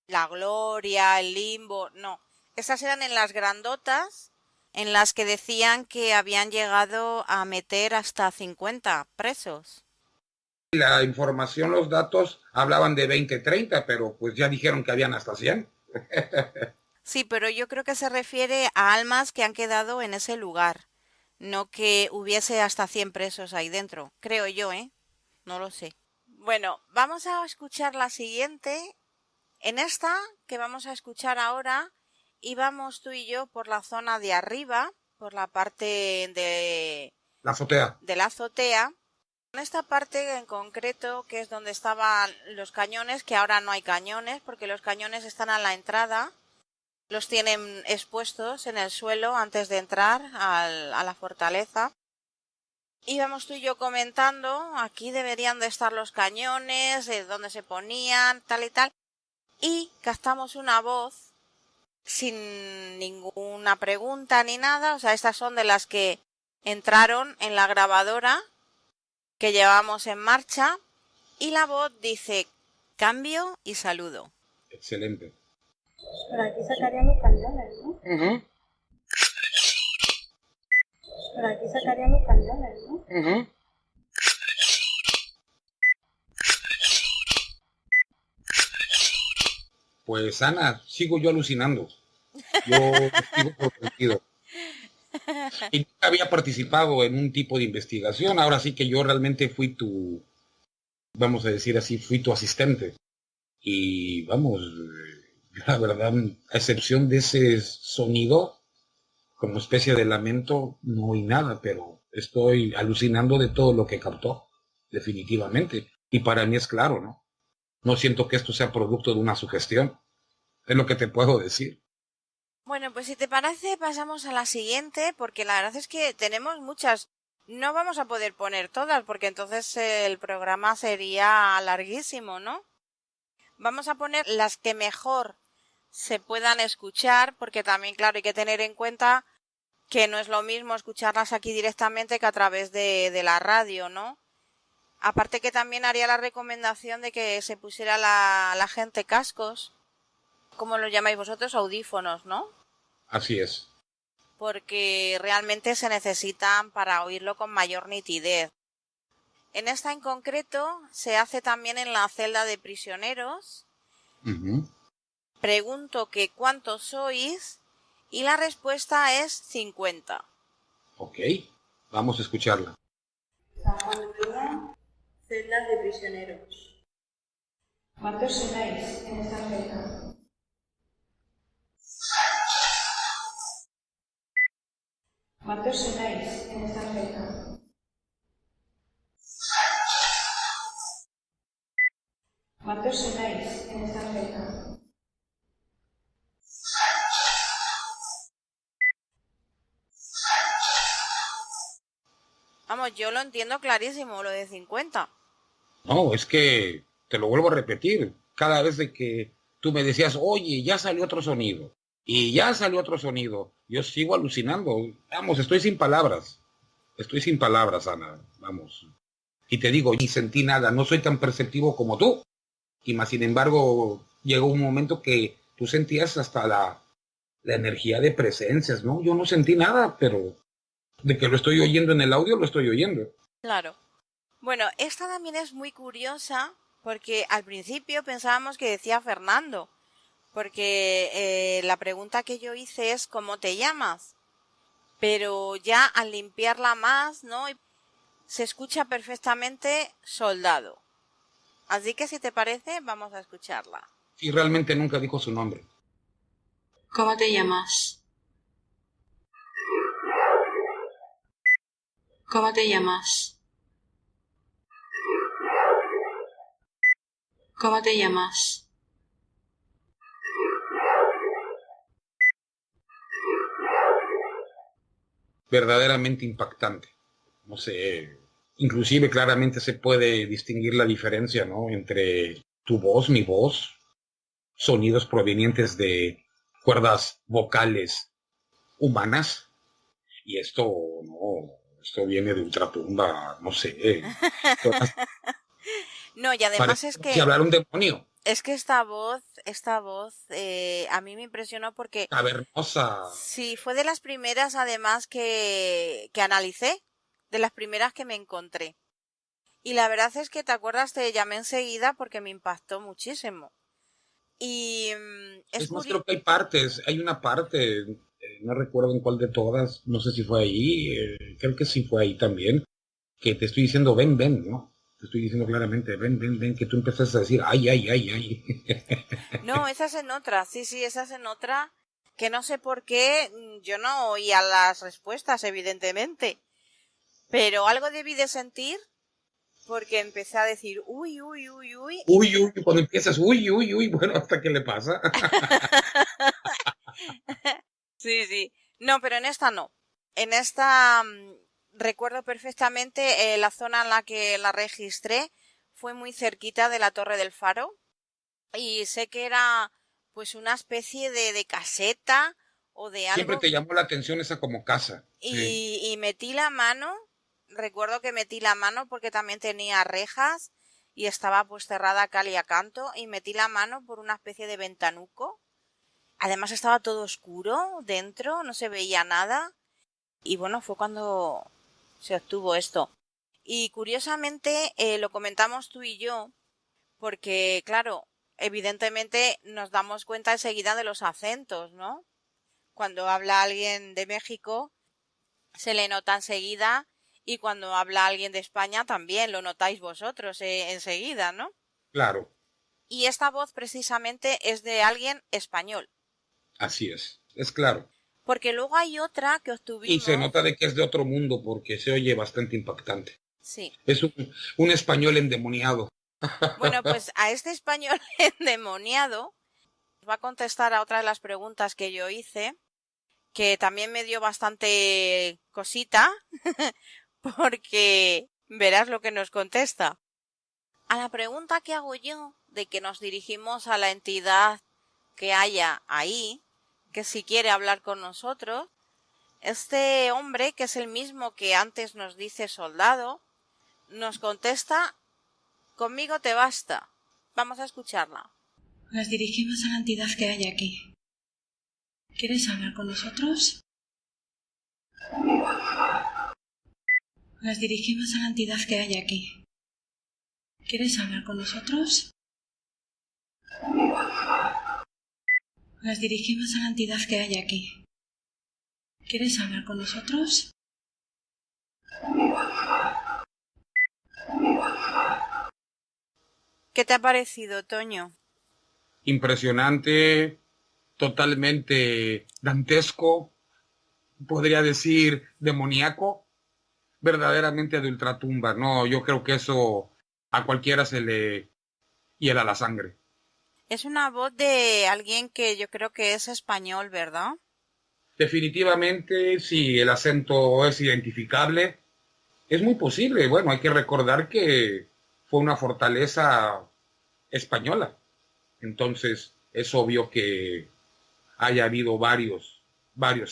la gloria, el limbo, no. Esas eran en las grandotas, en las que decían que habían llegado a meter hasta 50 presos. La información, los datos hablaban de 20, 30, pero pues ya dijeron que habían hasta 100. Sí, pero yo creo que se refiere a almas que han quedado en ese lugar, no que hubiese hasta 100 presos ahí dentro, creo yo, ¿eh? No lo sé. Bueno, vamos a escuchar la siguiente. En esta que vamos a escuchar ahora, íbamos tú y yo por la zona de arriba, por la parte La azotea. de la azotea. En esta parte en concreto, que es donde estaban los cañones, que ahora no hay cañones, porque los cañones están a la entrada, los tienen expuestos en el suelo antes de entrar a la fortaleza. Íbamos tú y yo comentando, aquí deberían de estar los cañones, dónde se ponían, tal y tal, y captamos una voz sin ninguna pregunta ni nada, o sea, estas son de las que entraron en la grabadora que llevamos en marcha, y la voz dice: cambio y saludo. Excelente. Por aquí sacarían los cañones, ¿no? Uh-huh. Por aquí sacarían los cañones, ¿no? Uh-huh. Pues Ana, sigo yo alucinando. Yo sigo sorprendido. Y nunca había participado en un tipo de investigación. Ahora sí que yo realmente fui tu, vamos a decir así, fui tu asistente. Y vamos, la verdad, a excepción de ese sonido, como especie de lamento, no oí nada, pero estoy alucinando de todo lo que captó, definitivamente. Y para mí es claro, ¿no? No siento que esto sea producto de una sugestión. Es lo que te puedo decir. Bueno, pues si te parece pasamos a la siguiente, porque la verdad es que tenemos muchas. No vamos a poder poner todas, porque entonces el programa sería larguísimo, ¿no? Vamos a poner las que mejor se puedan escuchar, porque también, claro, hay que tener en cuenta que no es lo mismo escucharlas aquí directamente que a través de la radio, ¿no? Aparte que también haría la recomendación de que se pusiera la gente cascos, como lo llamáis vosotros, audífonos, ¿no? Así es. Porque realmente se necesitan para oírlo con mayor nitidez. En esta en concreto se hace también en la celda de prisioneros. Uh-huh. Pregunto que cuántos sois y la respuesta es 50. Ok, vamos a escucharla. San Juan de Ulúa, celdas de prisioneros. ¿Cuántos sois en esta celda? ¿Cuántos sois en esta celda? ¿Cuántos sois en esta celda? Vamos, yo lo entiendo clarísimo, lo de 50. No, es que te lo vuelvo a repetir. Cada vez de que tú me decías, oye, ya salió otro sonido, y ya salió otro sonido, yo sigo alucinando. Vamos, estoy sin palabras. Estoy sin palabras, Ana. Vamos. Y te digo, ni sentí nada. No soy tan perceptivo como tú. Y más sin embargo, llegó un momento que tú sentías hasta la energía de presencias, ¿no? Yo no sentí nada, pero de que lo estoy oyendo en el audio, lo estoy oyendo. Claro. Bueno, esta también es muy curiosa porque al principio pensábamos que decía Fernando, porque la pregunta que yo hice es ¿cómo te llamas? Pero ya al limpiarla más, ¿no? Se escucha perfectamente soldado. Así que si te parece, vamos a escucharla. Y realmente nunca dijo su nombre. ¿Cómo te llamas? ¿Cómo te llamas? ¿Cómo te llamas? verdaderamente impactante. No sé, inclusive claramente se puede distinguir la diferencia, ¿no? Entre tu voz, mi voz, sonidos provenientes de cuerdas vocales humanas, y esto, no, esto viene de ultratumba, no sé. No, y además Parece si hablar un demonio, es que esta voz, a mí me impresionó porque cavernosa. sí, fue de las primeras además que analicé, de las primeras que me encontré. Y la verdad es que te acuerdas, te llamé enseguida porque me impactó muchísimo. Y es Es más, curioso. creo que hay partes, hay una parte, no recuerdo en cuál de todas, no sé si fue ahí, creo que sí fue ahí también, que te estoy diciendo, ven, ven, ¿no? Te estoy diciendo claramente, ven, ven, ven, que tú empezaste a decir, ay, ay, ay, ay. No, esa es en otra, sí, esa es en otra, que no sé por qué, yo no oía las respuestas, evidentemente, pero algo debí de sentir porque empecé a decir, uy, uy, uy, uy, y Uy, uy, cuando empiezas, uy, uy, uy, bueno, ¿hasta qué le pasa? sí, sí. No, pero en esta no. En esta recuerdo perfectamente la zona en la que la registré fue muy cerquita de la Torre del Faro y sé que era pues una especie de caseta o de Siempre algo te llamó la atención esa como casa, sí. y metí la mano, recuerdo que metí la mano porque también tenía rejas y estaba pues cerrada a cal y a canto y metí la mano por una especie de ventanuco. Además estaba todo oscuro dentro, no se veía nada. Y bueno, fue cuando se obtuvo esto. Y curiosamente lo comentamos tú y yo, porque claro, evidentemente nos damos cuenta enseguida de los acentos, ¿no? Cuando habla alguien de México, se le nota enseguida, y cuando habla alguien de España también lo notáis vosotros enseguida, ¿no? Claro, Y esta voz precisamente es de alguien español. así es claro. Porque luego hay otra que Y se obtuvimos. nota de que es de otro mundo porque se oye bastante impactante. Sí. Es un español endemoniado. Bueno, pues a este español endemoniado va a contestar a otra de las preguntas que yo hice, que también me dio bastante cosita, porque verás lo que nos contesta. A la pregunta que hago yo de que nos dirigimos a la entidad que haya ahí, que si quiere hablar con nosotros, este hombre, que es el mismo que antes nos dice soldado, nos contesta: conmigo te basta. Vamos a escucharla. Nos dirigimos a la entidad que hay aquí. ¿Quieres hablar con nosotros? Nos dirigimos a la entidad que hay aquí. ¿Quieres hablar con nosotros? Nos dirigimos a la entidad que hay aquí. ¿Quieres hablar con nosotros? ¿Qué te ha parecido, Toño? Impresionante, totalmente dantesco, podría decir demoníaco, verdaderamente de ultratumba. No, yo creo que eso a cualquiera se le hiela la sangre. Es una voz de alguien que yo creo que es español, ¿verdad? Definitivamente, si el acento es identificable, es muy posible. Bueno, hay que recordar que fue una fortaleza española. Entonces, es obvio que haya habido varios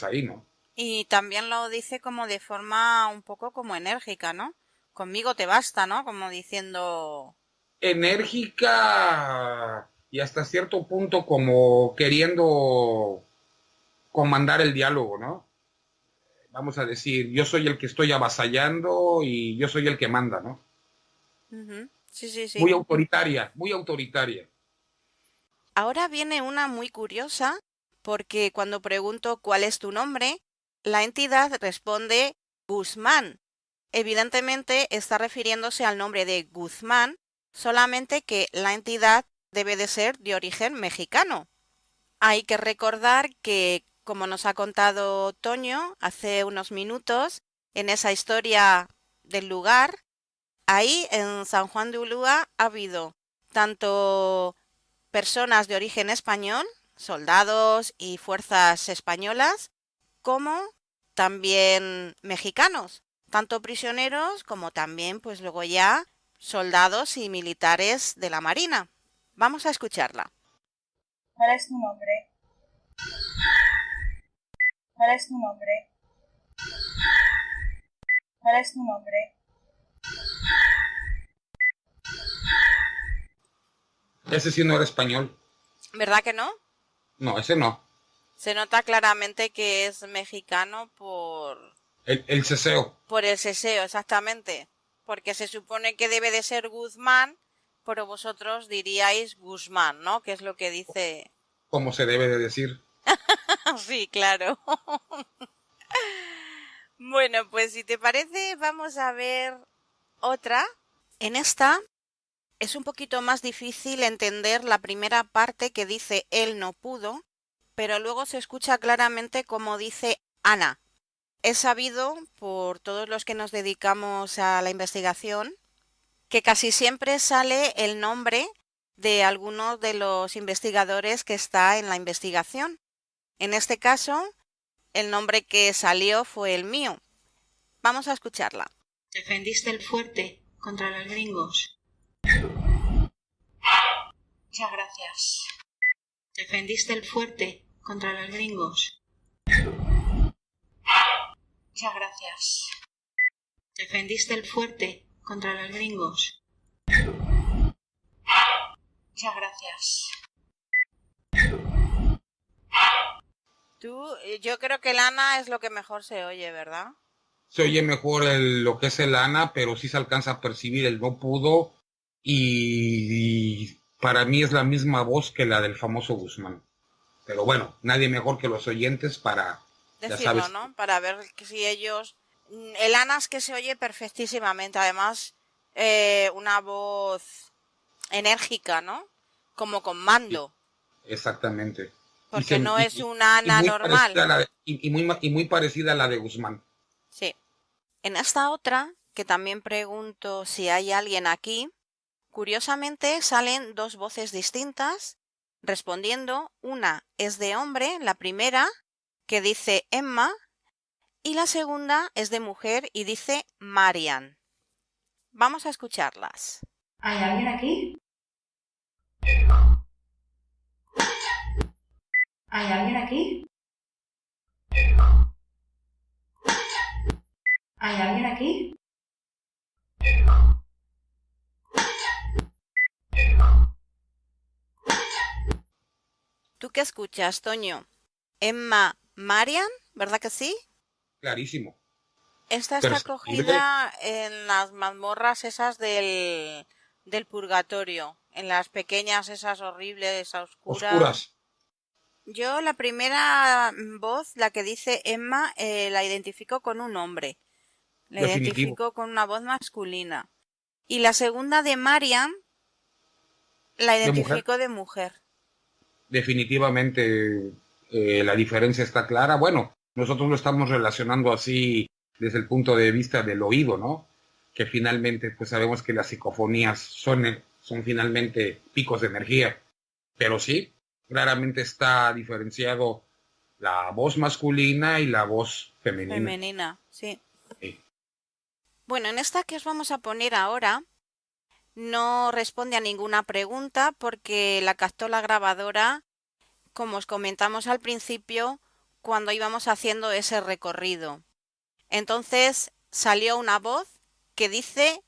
ahí, ¿no? Y también lo dice como de forma un poco como enérgica, ¿no? Conmigo te basta, ¿no? Como diciendo... Enérgica y hasta cierto punto como queriendo comandar el diálogo, ¿no? Vamos a decir, yo soy el que estoy avasallando y yo soy el que manda, ¿no? Ujú. Sí, sí, sí. Muy autoritaria, muy autoritaria. Ahora viene una muy curiosa, porque cuando pregunto cuál es tu nombre, la entidad responde Guzmán. Evidentemente está refiriéndose al nombre de Guzmán, solamente que la entidad debe de ser de origen mexicano. Hay que recordar que, como nos ha contado Toño hace unos minutos, en esa historia del lugar, ahí en San Juan de Ulúa ha habido tanto personas de origen español, soldados y fuerzas españolas, como también mexicanos, tanto prisioneros como también, pues luego ya, soldados y militares de la Marina. Vamos a escucharla. ¿Cuál es tu nombre? ¿Cuál es tu nombre? ¿Cuál es tu nombre? Ese sí no era español. ¿Verdad que no? No, ese no. Se nota claramente que es mexicano El ceseo. por el seseo, exactamente. Porque se supone que debe de ser Guzmán, pero vosotros diríais Guzmán, ¿no? Que es lo que dice. Como se debe de decir. Sí, claro. Bueno, pues si te parece, vamos a ver otra. En esta es un poquito más difícil entender la primera parte que dice él no pudo, pero luego se escucha claramente como dice Ana. Es sabido por todos los que nos dedicamos a la investigación que casi siempre sale el nombre de alguno de los investigadores que está en la investigación. En este caso, el nombre que salió fue el mío. Vamos a escucharla. Defendiste el fuerte contra los gringos. Muchas gracias. Defendiste el fuerte contra los gringos. Muchas gracias. Defendiste el fuerte contra los gringos. Muchas gracias. Yo creo que el Ana es lo que mejor se oye, ¿verdad? Se oye mejor lo que es el Ana, pero sí se alcanza a percibir el no pudo. Y para mí es la misma voz que la del famoso Guzmán. Pero bueno, nadie mejor que los oyentes para... Decirlo, ya sabes, ¿no? Para ver si ellos... El Ana es que se oye perfectísimamente. Además, una voz enérgica, ¿no? Como con mando. exactamente. Porque no es una Ana normal. Y muy parecida a la de Guzmán. Sí. En esta otra, que también pregunto si hay alguien aquí, curiosamente salen dos voces distintas respondiendo. Una es de hombre, la primera, que dice Emma, y la segunda es de mujer y dice Marian. Vamos a escucharlas. ¿Hay alguien aquí? ¿Hay alguien aquí? ¿Hay alguien aquí? ¿Tú qué escuchas, Toño? Emma, Marian, ¿verdad que sí? Clarísimo. Esta está Perceptible. cogida en las mazmorras esas del purgatorio, en las pequeñas esas horribles, Oscuras. Yo la primera voz, la que dice Emma, la identifico con un hombre. La Definitivo. identifico con una voz masculina. Y la segunda de Marian, la identifico de mujer. Definitivamente la diferencia está clara. Bueno, nosotros lo estamos relacionando así desde el punto de vista del oído, ¿no? Que finalmente pues sabemos que las psicofonías son finalmente picos de energía. Pero sí, claramente está diferenciado la voz masculina y la voz femenina. Femenina, sí. Sí. Bueno, en esta que os vamos a poner ahora no responde a ninguna pregunta porque la captó la grabadora, como os comentamos al principio, cuando íbamos haciendo ese recorrido. Entonces salió una voz que dice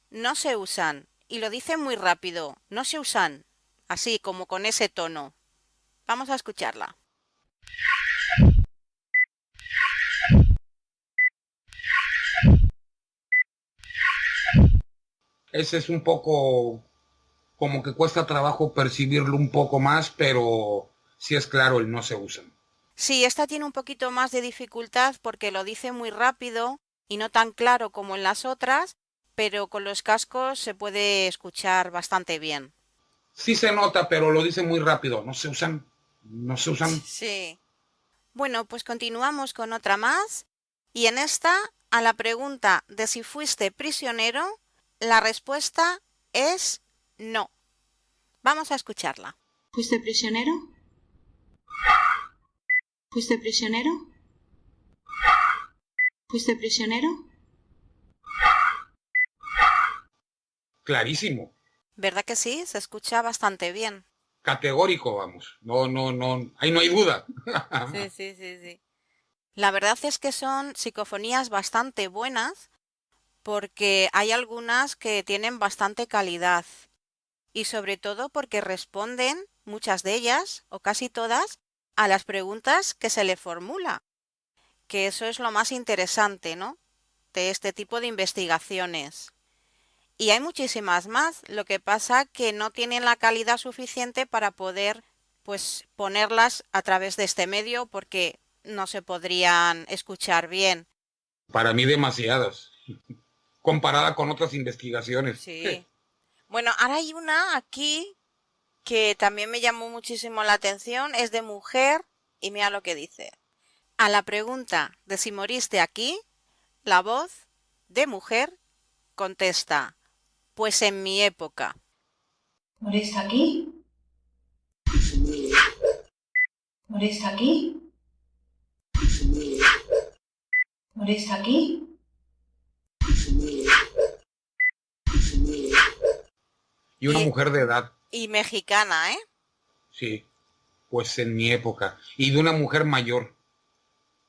no se usan, y lo dice muy rápido, no se usan, así como con ese tono. Vamos a escucharla. Ese es un poco como que cuesta trabajo percibirlo un poco más, pero sí es claro el no se usan. Sí, esta tiene un poquito más de dificultad porque lo dice muy rápido y no tan claro como en las otras, pero con los cascos se puede escuchar bastante bien. Sí se nota, pero lo dice muy rápido. No se usan. No se usan. Sí. Bueno, pues continuamos con otra más. Y en esta, a la pregunta de si fuiste prisionero, la respuesta es no. Vamos a escucharla. ¿Fuiste prisionero? ¿Fuiste prisionero? ¿Fuiste prisionero? Clarísimo. ¿Verdad que sí? Se escucha bastante bien. Categórico, vamos. No, ahí no hay duda. Sí, sí, sí, sí. La verdad es que son psicofonías bastante buenas porque hay algunas que tienen bastante calidad y sobre todo porque responden, muchas de ellas, o casi todas, a las preguntas que se le formula, que eso es lo más interesante, ¿no? De este tipo de investigaciones. Y hay muchísimas más, lo que pasa que no tienen la calidad suficiente para poder, pues, ponerlas a través de este medio porque no se podrían escuchar bien. Para mí demasiadas. Comparada con otras investigaciones. Sí. Bueno, ahora hay una aquí que también me llamó muchísimo la atención, es de mujer y mira lo que dice. A la pregunta de si moriste aquí, la voz de mujer contesta, pues en mi época. ¿Moriste aquí? ¿Moriste aquí? ¿Moriste aquí? Y una Y, mujer de edad, y mexicana, ¿eh? sí, pues en mi época. Y de una mujer mayor.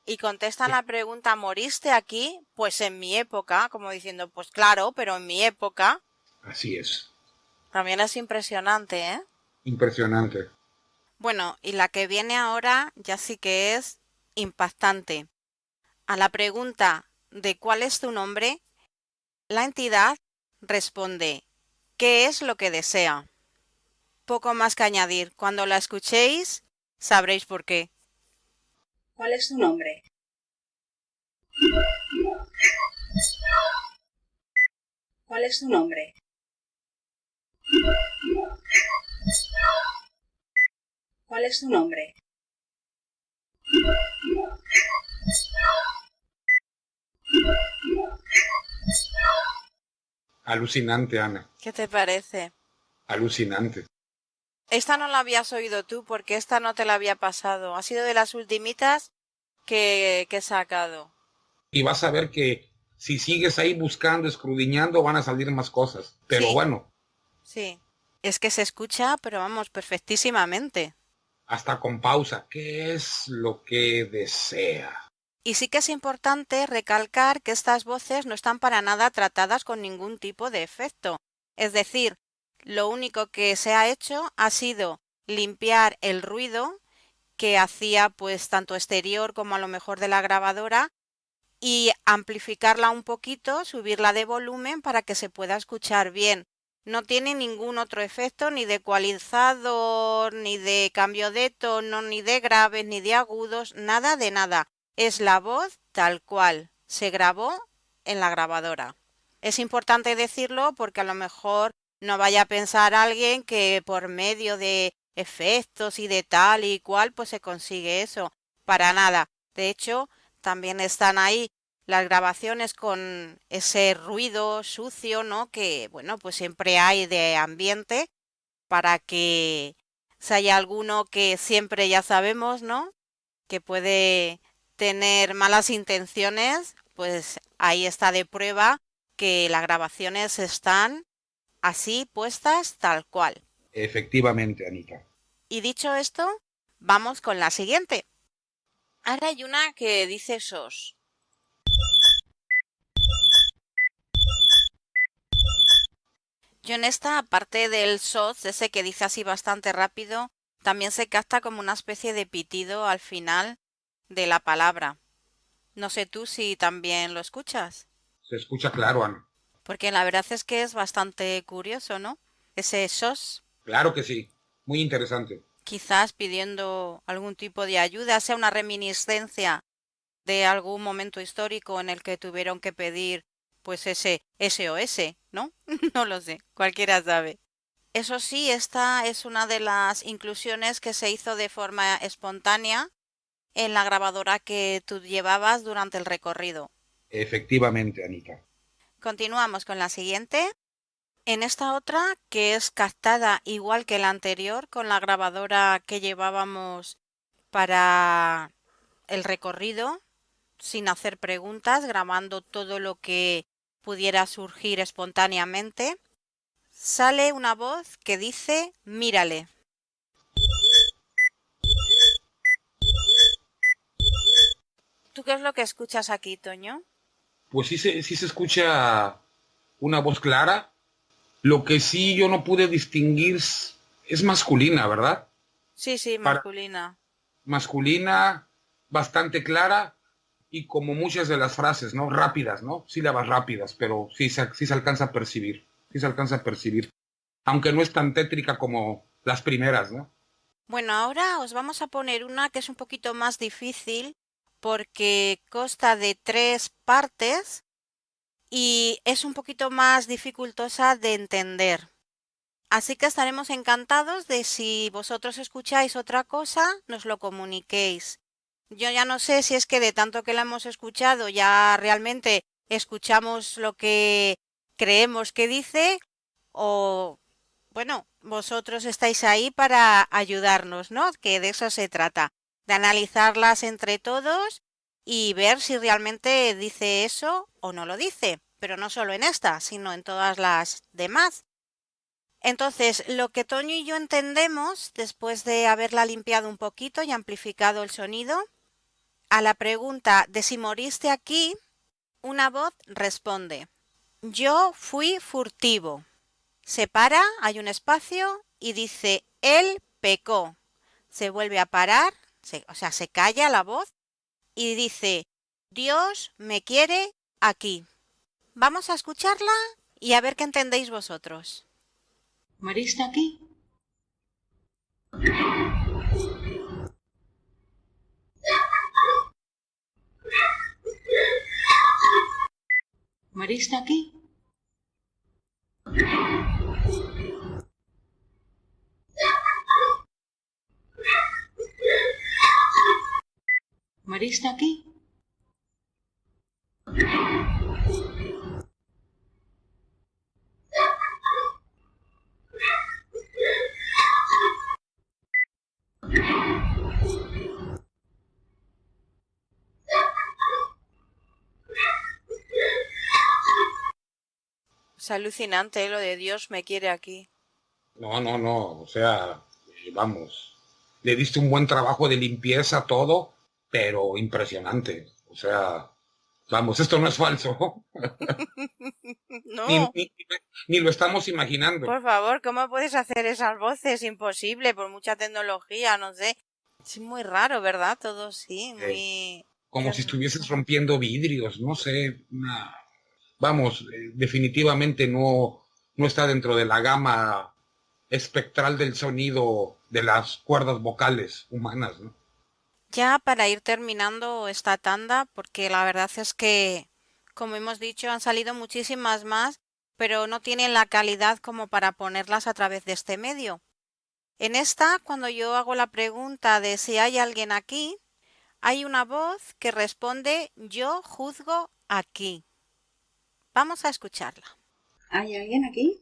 Y contestan la pregunta, ¿moriste aquí? Pues en mi época, como diciendo, pues claro, pero en mi época. Así es. También es impresionante, ¿eh? Impresionante. Bueno, y la que viene ahora ya sí que es impactante. A la pregunta de ¿cuál es tu nombre? La entidad responde, ¿qué es lo que desea? Poco más que añadir. Cuando la escuchéis, sabréis por qué. ¿Cuál es tu nombre? ¿Cuál es tu nombre? ¿Cuál es tu nombre? Alucinante, Ana. ¿Qué te parece? Alucinante. Esta no la habías oído tú porque esta no te la había pasado. Ha sido de las ultimitas que he sacado. Y vas a ver que si sigues ahí buscando, escrudiñando, van a salir más cosas. Pero Sí, bueno, sí. Es que se escucha, pero vamos, perfectísimamente. hasta con pausa. ¿Qué es lo que desea? Y sí que es importante recalcar que estas voces no están para nada tratadas con ningún tipo de efecto. Es decir, lo único que se ha hecho ha sido limpiar el ruido que hacía pues tanto exterior como a lo mejor de la grabadora y amplificarla un poquito, subirla de volumen para que se pueda escuchar bien. No tiene ningún otro efecto, ni de ecualizador, ni de cambio de tono, ni de graves, ni de agudos, nada de nada. Es la voz tal cual se grabó en la grabadora. Es importante decirlo porque a lo mejor no vaya a pensar alguien que por medio de efectos y de tal y cual pues se consigue eso. Para nada. De hecho, también están ahí las grabaciones con ese ruido sucio, ¿no? Que, bueno, pues siempre hay de ambiente para que si hay alguno que siempre ya sabemos, ¿no? Que puede tener malas intenciones, pues ahí está de prueba que las grabaciones están así puestas tal cual. Efectivamente, Anita. Y dicho esto, vamos con la siguiente. Ahora hay una que dice sos. Yo en esta, aparte del sos, ese que dice así bastante rápido, también se capta como una especie de pitido al final de la palabra. No sé tú si también lo escuchas, Se escucha claro, Ana. porque la verdad es que es bastante curioso, ¿no? Ese sos, Claro que sí. Muy interesante. quizás pidiendo algún tipo de ayuda, sea una reminiscencia de algún momento histórico en el que tuvieron que pedir pues ese SOS, ¿no? No lo sé, cualquiera sabe. Eso sí, esta es una de las inclusiones que se hizo de forma espontánea en la grabadora que tú llevabas durante el recorrido. Efectivamente, Anita. Continuamos con la siguiente. En esta otra, que es captada igual que la anterior con la grabadora que llevábamos para el recorrido, sin hacer preguntas, grabando todo lo que pudiera surgir espontáneamente, sale una voz que dice mírale. ¿Tú qué es lo que escuchas aquí, Toño? Pues sí se escucha una voz clara. Lo que sí yo no pude distinguir es masculina, ¿verdad? Sí, Para, masculina. masculina, bastante clara y como muchas de las frases, ¿no? Rápidas, ¿no? Sílabas rápidas, pero sí se alcanza a percibir. Sí se alcanza a percibir. Aunque no es tan tétrica como las primeras, ¿no? Bueno, ahora os vamos a poner una que es un poquito más difícil porque consta de 3 partes y es un poquito más dificultosa de entender. Así que estaremos encantados de si vosotros escucháis otra cosa, nos lo comuniquéis. Yo ya no sé si es que de tanto que la hemos escuchado ya realmente escuchamos lo que creemos que dice o, bueno, vosotros estáis ahí para ayudarnos, ¿no? Que de eso se trata, de analizarlas entre todos y ver si realmente dice eso o no lo dice, pero no solo en esta, sino en todas las demás. Entonces, lo que Toño y yo entendemos, después de haberla limpiado un poquito y amplificado el sonido, a la pregunta de si moriste aquí, una voz responde, yo fui furtivo. Se para, hay un espacio y dice, él pecó. Se vuelve a parar, se calla la voz y dice, Dios me quiere aquí. Vamos a escucharla y a ver qué entendéis vosotros. ¿Moriste aquí? ¿Moriste aquí? ¿Moriste aquí? Es alucinante lo de Dios me quiere aquí. No, o sea, vamos, le diste un buen trabajo de limpieza, todo, pero impresionante. O sea, vamos, esto no es falso, ni, No, ni, ni lo estamos imaginando. por favor, ¿cómo puedes hacer esas voces? Imposible, por mucha tecnología, no sé. Es muy raro, ¿verdad? Todo sí, Eh, muy... Como si estuvieses rompiendo vidrios, no sé, vamos, definitivamente no está dentro de la gama espectral del sonido de las cuerdas vocales humanas, ¿no? Ya para ir terminando esta tanda, porque la verdad es que, como hemos dicho, han salido muchísimas más, pero no tienen la calidad como para ponerlas a través de este medio. En esta, cuando yo hago la pregunta de si hay alguien aquí, hay una voz que responde yo juzgo aquí. Vamos a escucharla. ¿Hay alguien aquí?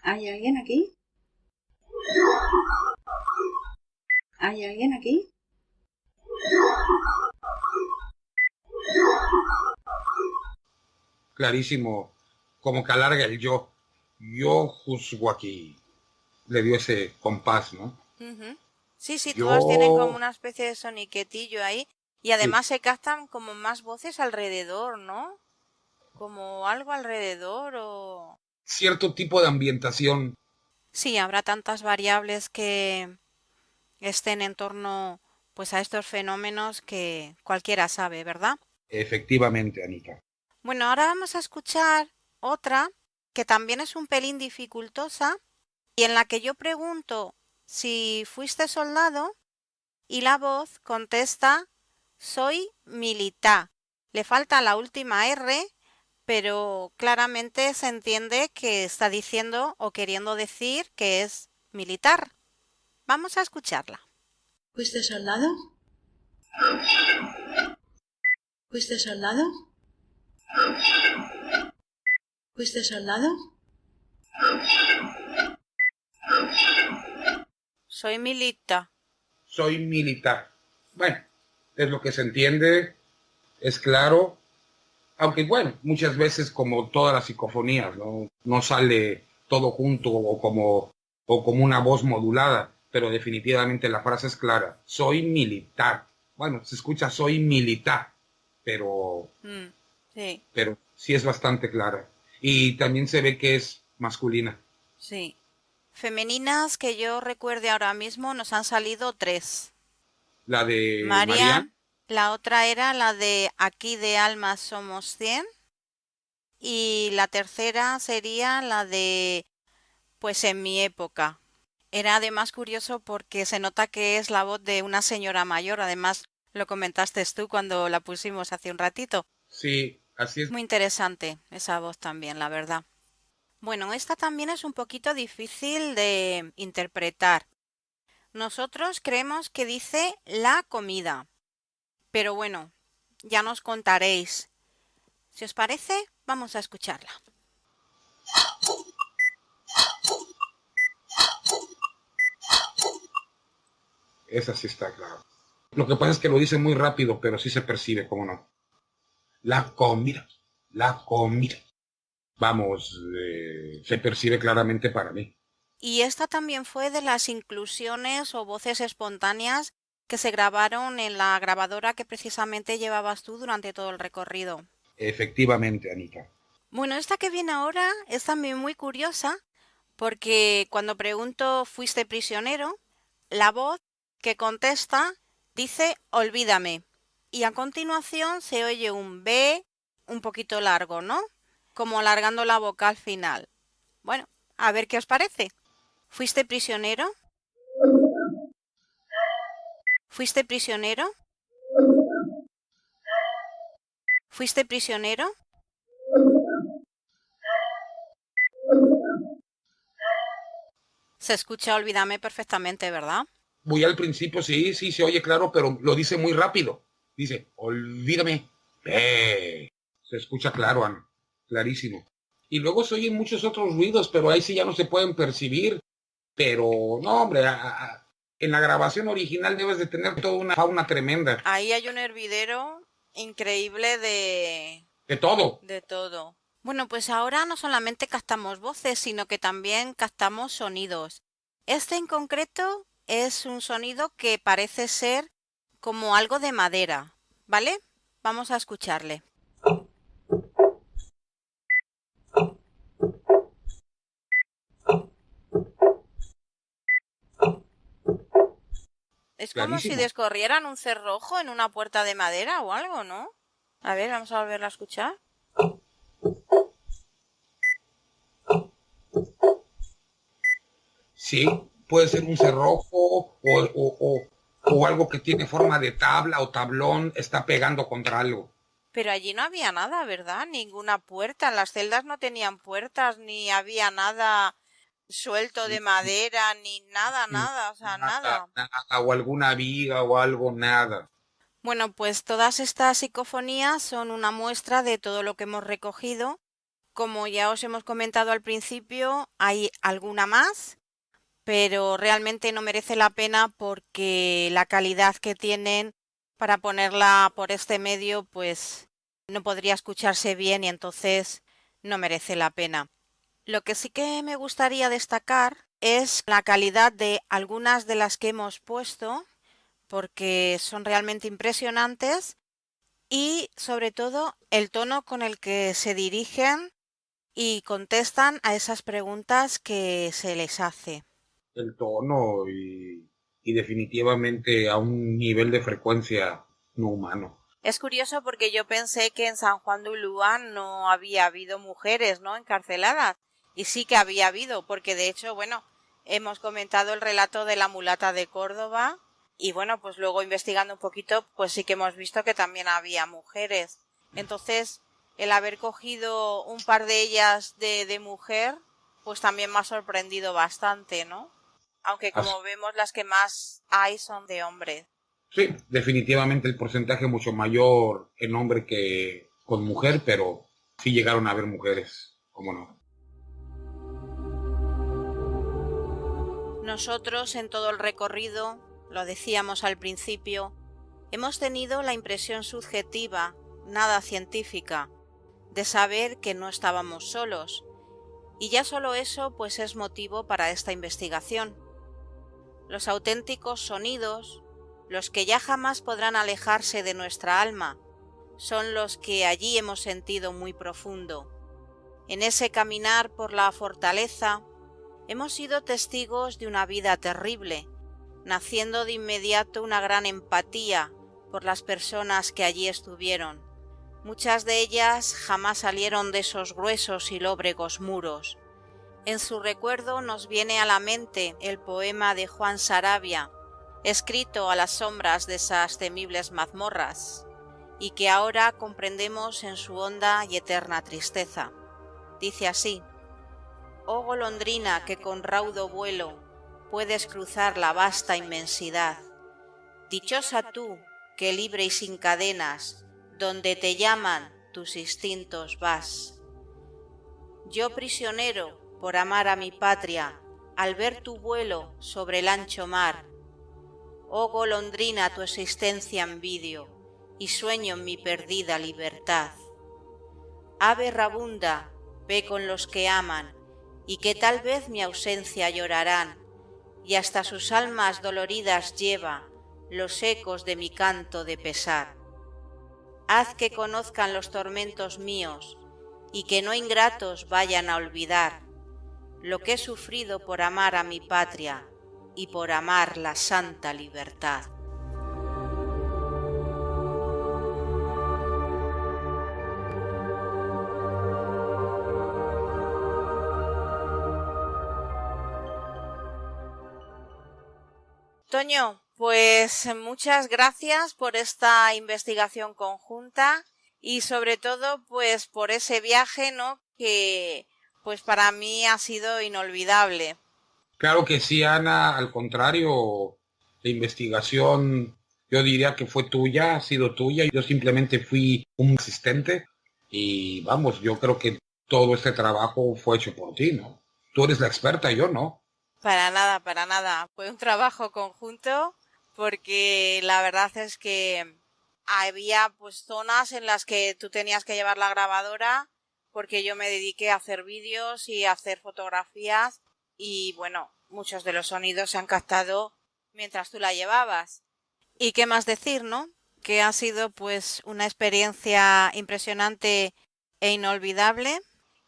¿Hay alguien aquí? ¿Hay alguien aquí? Clarísimo, como que alarga el yo. Yo juzgo aquí. Le dio ese compás, ¿no? Ujú. Sí, todas tienen como Yo, una especie de soniquetillo ahí y sí, además se captan como más voces alrededor, ¿no? Como algo alrededor o... cierto tipo de ambientación, Sí, habrá tantas variables que estén en torno pues a estos fenómenos que cualquiera sabe, ¿verdad? efectivamente, Anita. Bueno, ahora vamos a escuchar otra que también es un pelín dificultosa y en la que yo pregunto si fuiste soldado y la voz contesta soy militar. Le falta la última R, pero claramente se entiende que está diciendo o queriendo decir que es militar. Vamos a escucharla. ¿Fuiste soldado? ¿Fuiste soldado? ¿Fuiste soldado? Soy militar. Soy militar. Bueno, es lo que se entiende, es claro, aunque bueno, muchas veces como todas las psicofonías, no sale todo junto o como una voz modulada, pero definitivamente la frase es clara, soy militar. Bueno, se escucha soy militar, pero Sí, pero sí es bastante clara. Y también se ve que es masculina. sí. Femeninas que yo recuerde ahora mismo nos han salido 3. La de Marianne, Marian, la otra era la de Aquí de almas somos 100 y la tercera sería la de Pues en mi época. Era además curioso porque se nota que es la voz de una señora mayor, además lo comentaste tú cuando la pusimos hace un ratito. sí, así es. Muy interesante esa voz también, la verdad. Bueno, esta también es un poquito difícil de interpretar. Nosotros creemos que dice la comida, pero bueno, ya nos contaréis. Si os parece, vamos a escucharla. Esa sí está clara. Lo que pasa es que lo dice muy rápido, pero sí se percibe, cómo no. La comida, la comida. Vamos, se percibe claramente para mí. Y esta también fue de las inclusiones o voces espontáneas que se grabaron en la grabadora que precisamente llevabas tú durante todo el recorrido. Efectivamente, Anita. Bueno, esta que viene ahora es también muy curiosa porque cuando pregunto ¿fuiste prisionero? La voz que contesta dice olvídame y a continuación se oye un B un poquito largo, ¿no? Como alargando la boca al final. Bueno, a ver qué os parece. ¿Fuiste prisionero? ¿Fuiste prisionero? ¿Fuiste prisionero? Se escucha olvídame perfectamente, ¿verdad? Voy al principio, sí, sí, se oye claro, pero lo dice muy rápido. Dice, olvídame. Se escucha claro, Ana, clarísimo. Y luego se oyen muchos otros ruidos, pero ahí sí ya no se pueden percibir. Pero, no, hombre, en la grabación original debes de tener toda una fauna tremenda. Ahí hay un hervidero increíble De todo. de todo. Bueno, pues ahora no solamente captamos voces, sino que también captamos sonidos. Este en concreto es un sonido que parece ser como algo de madera, ¿vale? Vamos a escucharle. Es como si Clarísimo. descorrieran un cerrojo en una puerta de madera o algo, ¿no? A ver, vamos a volverla a escuchar. Sí, puede ser un cerrojo o algo que tiene forma de tabla o tablón, está pegando contra algo. Pero allí no había nada, ¿verdad? Ninguna puerta. Las celdas no tenían puertas, ni había nada suelto de madera, ni nada, nada, o sea, Nada, nada. nada, o alguna viga o algo, nada. Bueno, pues todas estas psicofonías son una muestra de todo lo que hemos recogido. Como ya os hemos comentado al principio, hay alguna más, pero realmente no merece la pena porque la calidad que tienen para ponerla por este medio, pues no podría escucharse bien y entonces no merece la pena. Lo que sí que me gustaría destacar es la calidad de algunas de las que hemos puesto, porque son realmente impresionantes y sobre todo el tono con el que se dirigen y contestan a esas preguntas que se les hace. El tono y definitivamente a un nivel de frecuencia no humano. Es curioso porque yo pensé que en San Juan de Ulúa no había habido mujeres, ¿no?, encarceladas. Y sí que había habido, porque de hecho, bueno, hemos comentado el relato de la mulata de Córdoba y bueno, pues luego investigando un poquito, pues sí que hemos visto que también había mujeres. Entonces, el haber cogido un par de ellas de mujer, pues también me ha sorprendido bastante, ¿no? Aunque Así- como vemos las que más hay son de hombres. sí, definitivamente el porcentaje mucho mayor en hombre que con mujer, pero sí llegaron a haber mujeres, cómo no. Nosotros en todo el recorrido, lo decíamos al principio, hemos tenido la impresión subjetiva, nada científica, de saber que no estábamos solos, y ya solo eso pues es motivo para esta investigación. Los auténticos sonidos, los que ya jamás podrán alejarse de nuestra alma, son los que allí hemos sentido muy profundo. En ese caminar por la fortaleza, hemos sido testigos de una vida terrible, naciendo de inmediato una gran empatía por las personas que allí estuvieron. Muchas de ellas jamás salieron de esos gruesos y lóbregos muros. En su recuerdo nos viene a la mente el poema de Juan Sarabia, escrito a las sombras de esas temibles mazmorras, y que ahora comprendemos en su honda y eterna tristeza. Dice así: «Oh golondrina que con raudo vuelo puedes cruzar la vasta inmensidad, dichosa tú que libre y sin cadenas, donde te llaman tus instintos vas. Yo prisionero por amar a mi patria, al ver tu vuelo sobre el ancho mar, oh golondrina tu existencia envidio, y sueño en mi perdida libertad. Ave rabunda, ve con los que aman, y que tal vez mi ausencia llorarán, y hasta sus almas doloridas lleva los ecos de mi canto de pesar. Haz que conozcan los tormentos míos, y que no ingratos vayan a olvidar lo que he sufrido por amar a mi patria y por amar la santa libertad». Toño, pues muchas gracias por esta investigación conjunta y sobre todo pues por ese viaje, ¿no?, que pues para mí ha sido inolvidable. Claro que sí, Ana, al contrario, la investigación yo diría que fue tuya, ha sido tuya, yo simplemente fui un asistente y vamos, yo creo que todo este trabajo fue hecho por ti, ¿no? Tú eres la experta, yo no. Para nada. Fue un trabajo conjunto porque la verdad es que había pues zonas en las que tú tenías que llevar la grabadora porque yo me dediqué a hacer vídeos y a hacer fotografías y bueno, muchos de los sonidos se han captado mientras tú la llevabas. ¿Y qué más decir, no? Que ha sido pues una experiencia impresionante e inolvidable.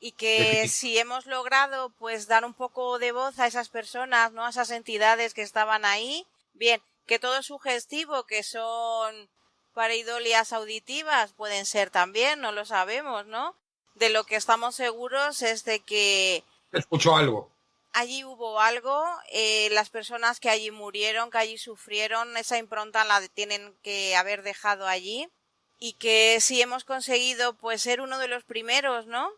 Y que si hemos logrado pues dar un poco de voz a esas personas, ¿no?, a esas entidades que estaban ahí, bien, que todo es sugestivo, que son pareidolias auditivas, pueden ser también, no lo sabemos, ¿no? De lo que estamos seguros es de que Escucho algo. allí hubo algo, las personas que allí murieron, que allí sufrieron, esa impronta la tienen que haber dejado allí, y que si hemos conseguido pues ser uno de los primeros, ¿no?,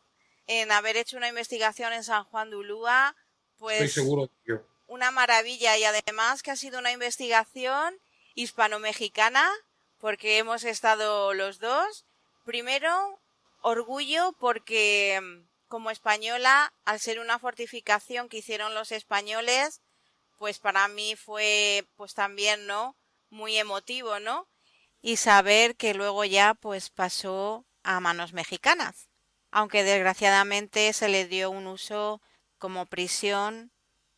en haber hecho una investigación en San Juan de Ulúa, pues Estoy seguro de ello. una maravilla, y además que ha sido una investigación hispano-mexicana porque hemos estado los dos. Primero, orgullo porque como española, al ser una fortificación que hicieron los españoles, pues para mí fue pues también, ¿no?, muy emotivo, ¿no?, y saber que luego ya pues pasó a manos mexicanas, aunque desgraciadamente se le dio un uso como prisión,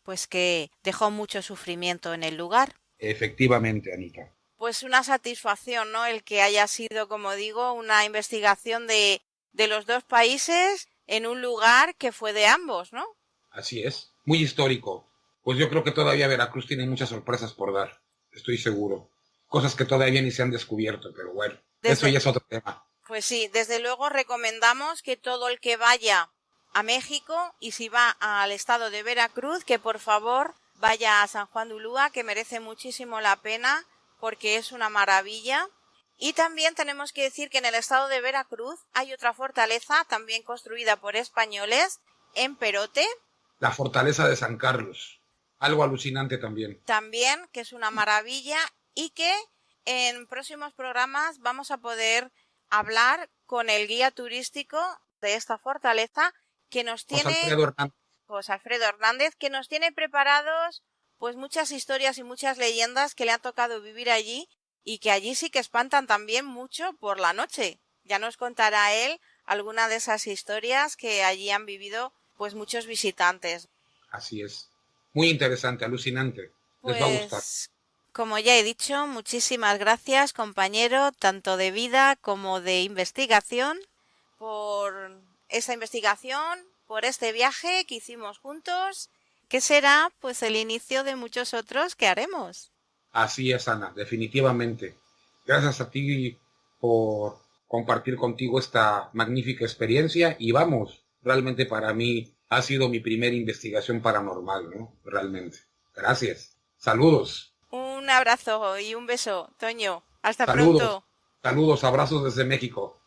pues que dejó mucho sufrimiento en el lugar. Efectivamente, Anita. Pues una satisfacción, ¿no?, el que haya sido, como digo, una investigación de los dos países en un lugar que fue de ambos, ¿no? Así es, muy histórico. Pues yo creo que todavía Veracruz tiene muchas sorpresas por dar, estoy seguro. Cosas que todavía ni se han descubierto, pero bueno, eso ya es otro tema. Pues sí, desde luego recomendamos que todo el que vaya a México y si va al estado de Veracruz, que por favor vaya a San Juan de Ulúa, que merece muchísimo la pena porque es una maravilla. Y también tenemos que decir que en el estado de Veracruz hay otra fortaleza también construida por españoles en Perote. La fortaleza de San Carlos, algo alucinante también. También, que es una maravilla y que en próximos programas vamos a poder hablar con el guía turístico de esta fortaleza que nos tiene José Alfredo Hernández, que nos tiene preparados pues muchas historias y muchas leyendas que le han tocado vivir allí y que allí sí que espantan también mucho por la noche. Ya nos contará él alguna de esas historias que allí han vivido pues muchos visitantes. Así es. Muy interesante, alucinante. Les va a gustar. Pues, como ya he dicho, muchísimas gracias, compañero, tanto de vida como de investigación, por esa investigación, por este viaje que hicimos juntos, que será pues el inicio de muchos otros que haremos. Así es, Ana, definitivamente. Gracias a ti por compartir contigo esta magnífica experiencia y vamos, realmente para mí ha sido mi primera investigación paranormal, ¿no? Realmente. Gracias. Saludos. Un abrazo y un beso, Toño. Hasta Saludos. pronto. Saludos, abrazos desde México.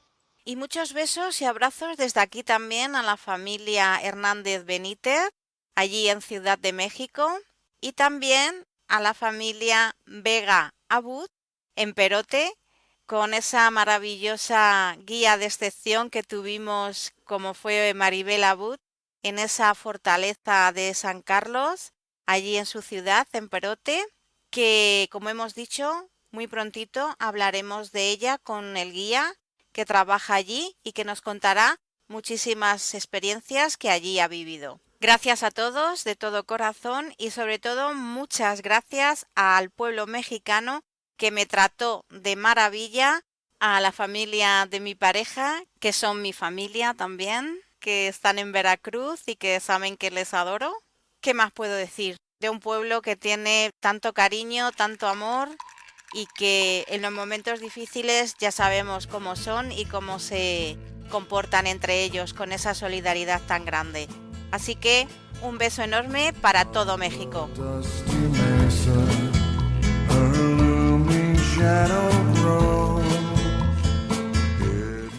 Y muchos besos y abrazos desde aquí también a la familia Hernández Benítez, allí en Ciudad de México, y también a la familia Vega Abud, en Perote, con esa maravillosa guía de excepción que tuvimos, como fue Maribel Abud, en esa fortaleza de San Carlos, allí en su ciudad, en Perote, que, como hemos dicho, muy prontito hablaremos de ella con el guía que trabaja allí y que nos contará muchísimas experiencias que allí ha vivido. Gracias a todos de todo corazón y sobre todo muchas gracias al pueblo mexicano que me trató de maravilla, a la familia de mi pareja, que son mi familia también, que están en Veracruz y que saben que les adoro. ¿Qué más puedo decir? De un pueblo que tiene tanto cariño, tanto amor y que en los momentos difíciles ya sabemos cómo son y cómo se comportan entre ellos con esa solidaridad tan grande. Así que un beso enorme para todo México.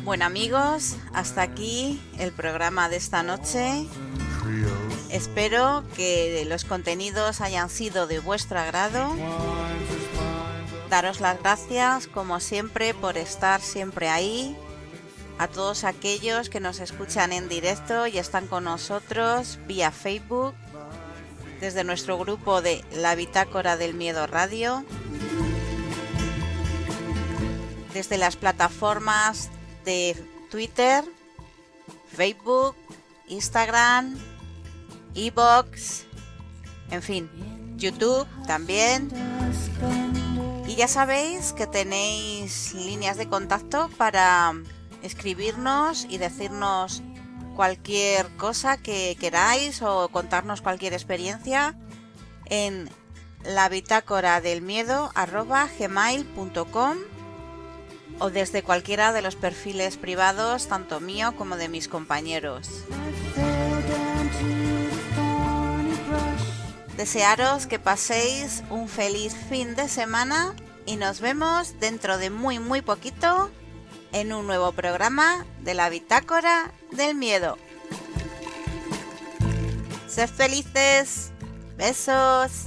Bueno amigos, hasta aquí el programa de esta noche. Espero que los contenidos hayan sido de vuestro agrado. Daros las gracias, como siempre, por estar siempre ahí. A todos aquellos que nos escuchan en directo y están con nosotros vía Facebook, desde nuestro grupo de La Bitácora del Miedo Radio, desde las plataformas de Twitter, Facebook, Instagram, iVoox, en fin, YouTube también. Y ya sabéis que tenéis líneas de contacto para escribirnos y decirnos cualquier cosa que queráis o contarnos cualquier experiencia en labitácoradelmiedo@gmail.com o desde cualquiera de los perfiles privados, tanto mío como de mis compañeros. Desearos que paséis un feliz fin de semana y nos vemos dentro de muy poquito en un nuevo programa de La Bitácora del Miedo. Sed felices. Besos.